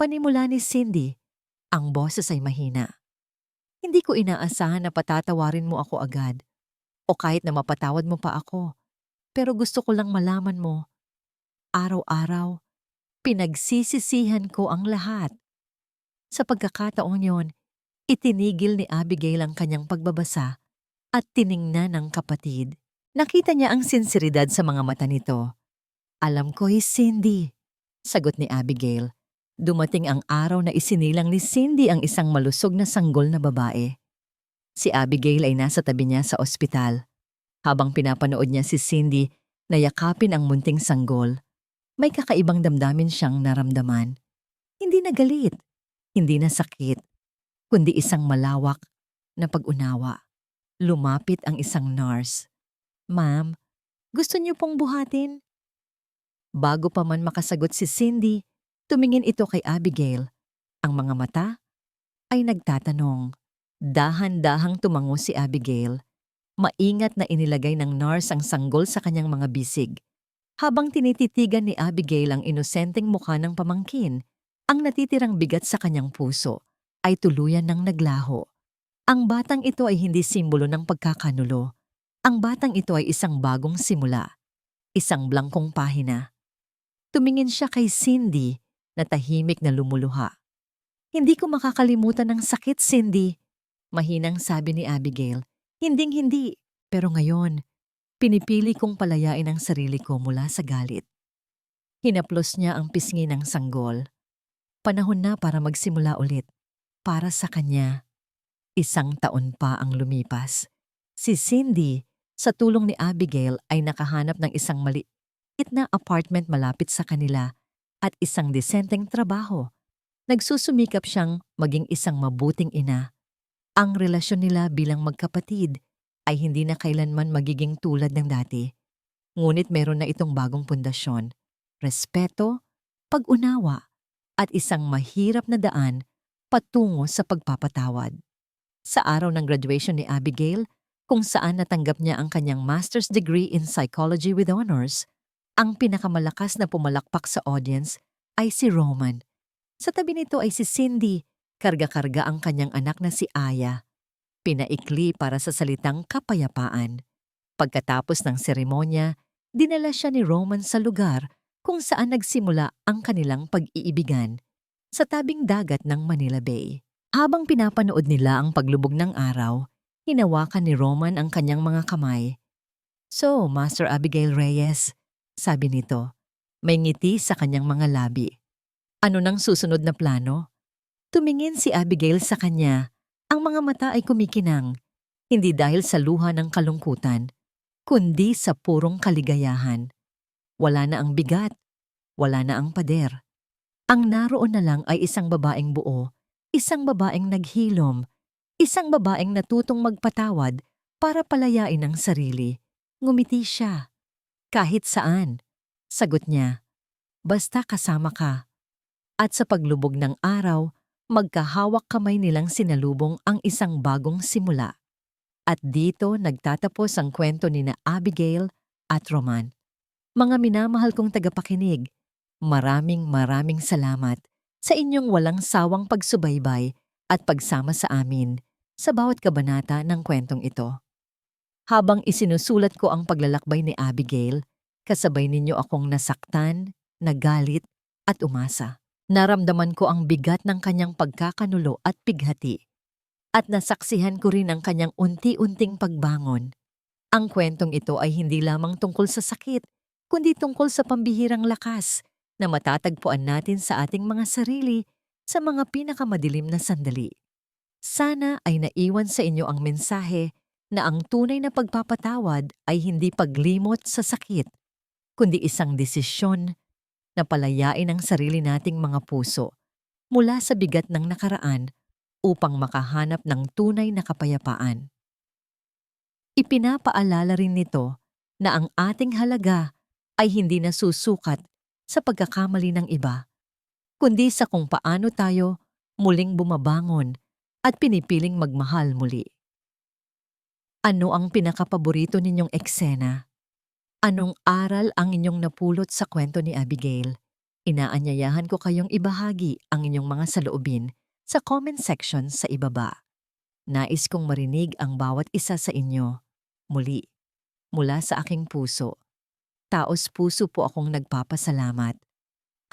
panimula ni Cindy, ang boses ay mahina. "Hindi ko inaasahan na patatawarin mo ako agad o kahit na mapatawad mo pa ako. Pero gusto ko lang malaman mo, araw-araw, pinagsisisihan ko ang lahat." Sa pagkakataong yon, itinigil ni Abigail ang kanyang pagbabasa at tiningnan ng kapatid. Nakita niya ang sinseridad sa mga mata nito. "Alam ko, Cindy," sagot ni Abigail. Dumating ang araw na isinilang ni Cindy ang isang malusog na sanggol na babae. Si Abigail ay nasa tabi niya sa ospital. Habang pinapanood niya si Cindy na yakapin ang munting sanggol, may kakaibang damdamin siyang naramdaman. Hindi na galit, hindi na sakit, kundi isang malawak na pag-unawa. Lumapit ang isang nurse. "Ma'am, gusto niyo pong buhatin?" Bago pa man makasagot si Cindy, tumingin ito kay Abigail. Ang mga mata ay nagtatanong. Dahan-dahang tumango si Abigail. Maingat na inilagay ng nurse ang sanggol sa kanyang mga bisig. Habang tinititigan ni Abigail ang inosenteng mukha ng pamangkin, ang natitirang bigat sa kanyang puso ay tuluyan ng naglaho. Ang batang ito ay hindi simbolo ng pagkakanulo. Ang batang ito ay isang bagong simula, isang blangkong pahina. Tumingin siya kay Cindy na tahimik na lumuluha. "Hindi ko makakalimutan ng sakit, Cindy," mahinang sabi ni Abigail. "Hinding-hindi, pero ngayon, pinipili kong palayain ang sarili ko mula sa galit." Hinaplos niya ang pisngi ng sanggol. Panahon na para magsimula ulit. Para sa kanya. 1 taon pa ang lumipas. Si Cindy, sa tulong ni Abigail, ay nakahanap ng isang maliit na apartment malapit sa kanila at isang disenteng trabaho. Nagsusumikap siyang maging isang mabuting ina. Ang relasyon nila bilang magkapatid ay hindi na kailanman magiging tulad ng dati. Ngunit meron na itong bagong pundasyon, respeto, pag-unawa, at isang mahirap na daan patungo sa pagpapatawad. Sa araw ng graduation ni Abigail, kung saan natanggap niya ang kanyang master's degree in psychology with honors, ang pinakamalakas na pumalakpak sa audience ay si Roman. Sa tabi nito ay si Cindy, karga-karga ang kanyang anak na si Aya. Pinaikli para sa salitang kapayapaan. Pagkatapos ng seremonya, dinala siya ni Roman sa lugar kung saan nagsimula ang kanilang pag-iibigan, sa tabing dagat ng Manila Bay. Habang pinapanood nila ang paglubog ng araw, hinawakan ni Roman ang kanyang mga kamay. "So, Master Abigail Reyes," sabi nito, may ngiti sa kanyang mga labi. "Ano nang susunod na plano?" Tumingin si Abigail sa kanya. Ang mga mata ay kumikinang, hindi dahil sa luha ng kalungkutan, kundi sa purong kaligayahan. Wala na ang bigat, wala na ang pader. Ang naroon na lang ay isang babaeng buo, isang babaeng naghilom, isang babaeng natutong magpatawad para palayain ang sarili. Ngumiti siya. "Kahit saan," sagot niya, "basta kasama ka." At sa paglubog ng araw, magkahawak kamay nilang sinalubong ang isang bagong simula. At dito nagtatapos ang kwento ni na Abigail at Roman. Mga minamahal kong tagapakinig, maraming salamat sa inyong walang sawang pagsubaybay at pagsama sa amin sa bawat kabanata ng kwentong ito. Habang isinusulat ko ang paglalakbay ni Abigail, kasabay ninyo akong nasaktan, nagalit at umasa. Naramdaman ko ang bigat ng kanyang pagkakanulo at pighati. At nasaksihan ko rin ang kanyang unti-unting pagbangon. Ang kwentong ito ay hindi lamang tungkol sa sakit, kundi tungkol sa pambihirang lakas na matatagpuan natin sa ating mga sarili sa mga pinakamadilim na sandali. Sana ay naiwan sa inyo ang mensahe na ang tunay na pagpapatawad ay hindi paglimot sa sakit, kundi isang desisyon na palayain ang sarili nating mga puso mula sa bigat ng nakaraan upang makahanap ng tunay na kapayapaan. Ipinapaalala rin nito na ang ating halaga ay hindi nasusukat sa pagkakamali ng iba, kundi sa kung paano tayo muling bumabangon at pinipiling magmahal muli. Ano ang pinakapaborito ninyong eksena? Anong aral ang inyong napulot sa kwento ni Abigail? Inaanyayahan ko kayong ibahagi ang inyong mga saloobin sa comment section sa ibaba. Nais kong marinig ang bawat isa sa inyo. Muli, mula sa aking puso. Taos-puso po akong nagpapasalamat.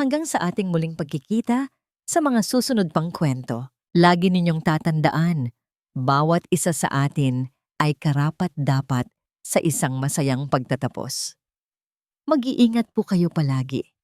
Hanggang sa ating muling pagkikita sa mga susunod pang kwento. Lagi ninyong tatandaan, bawat isa sa atin ay karapat-dapat sa isang masayang pagtatapos. Mag-iingat po kayo palagi.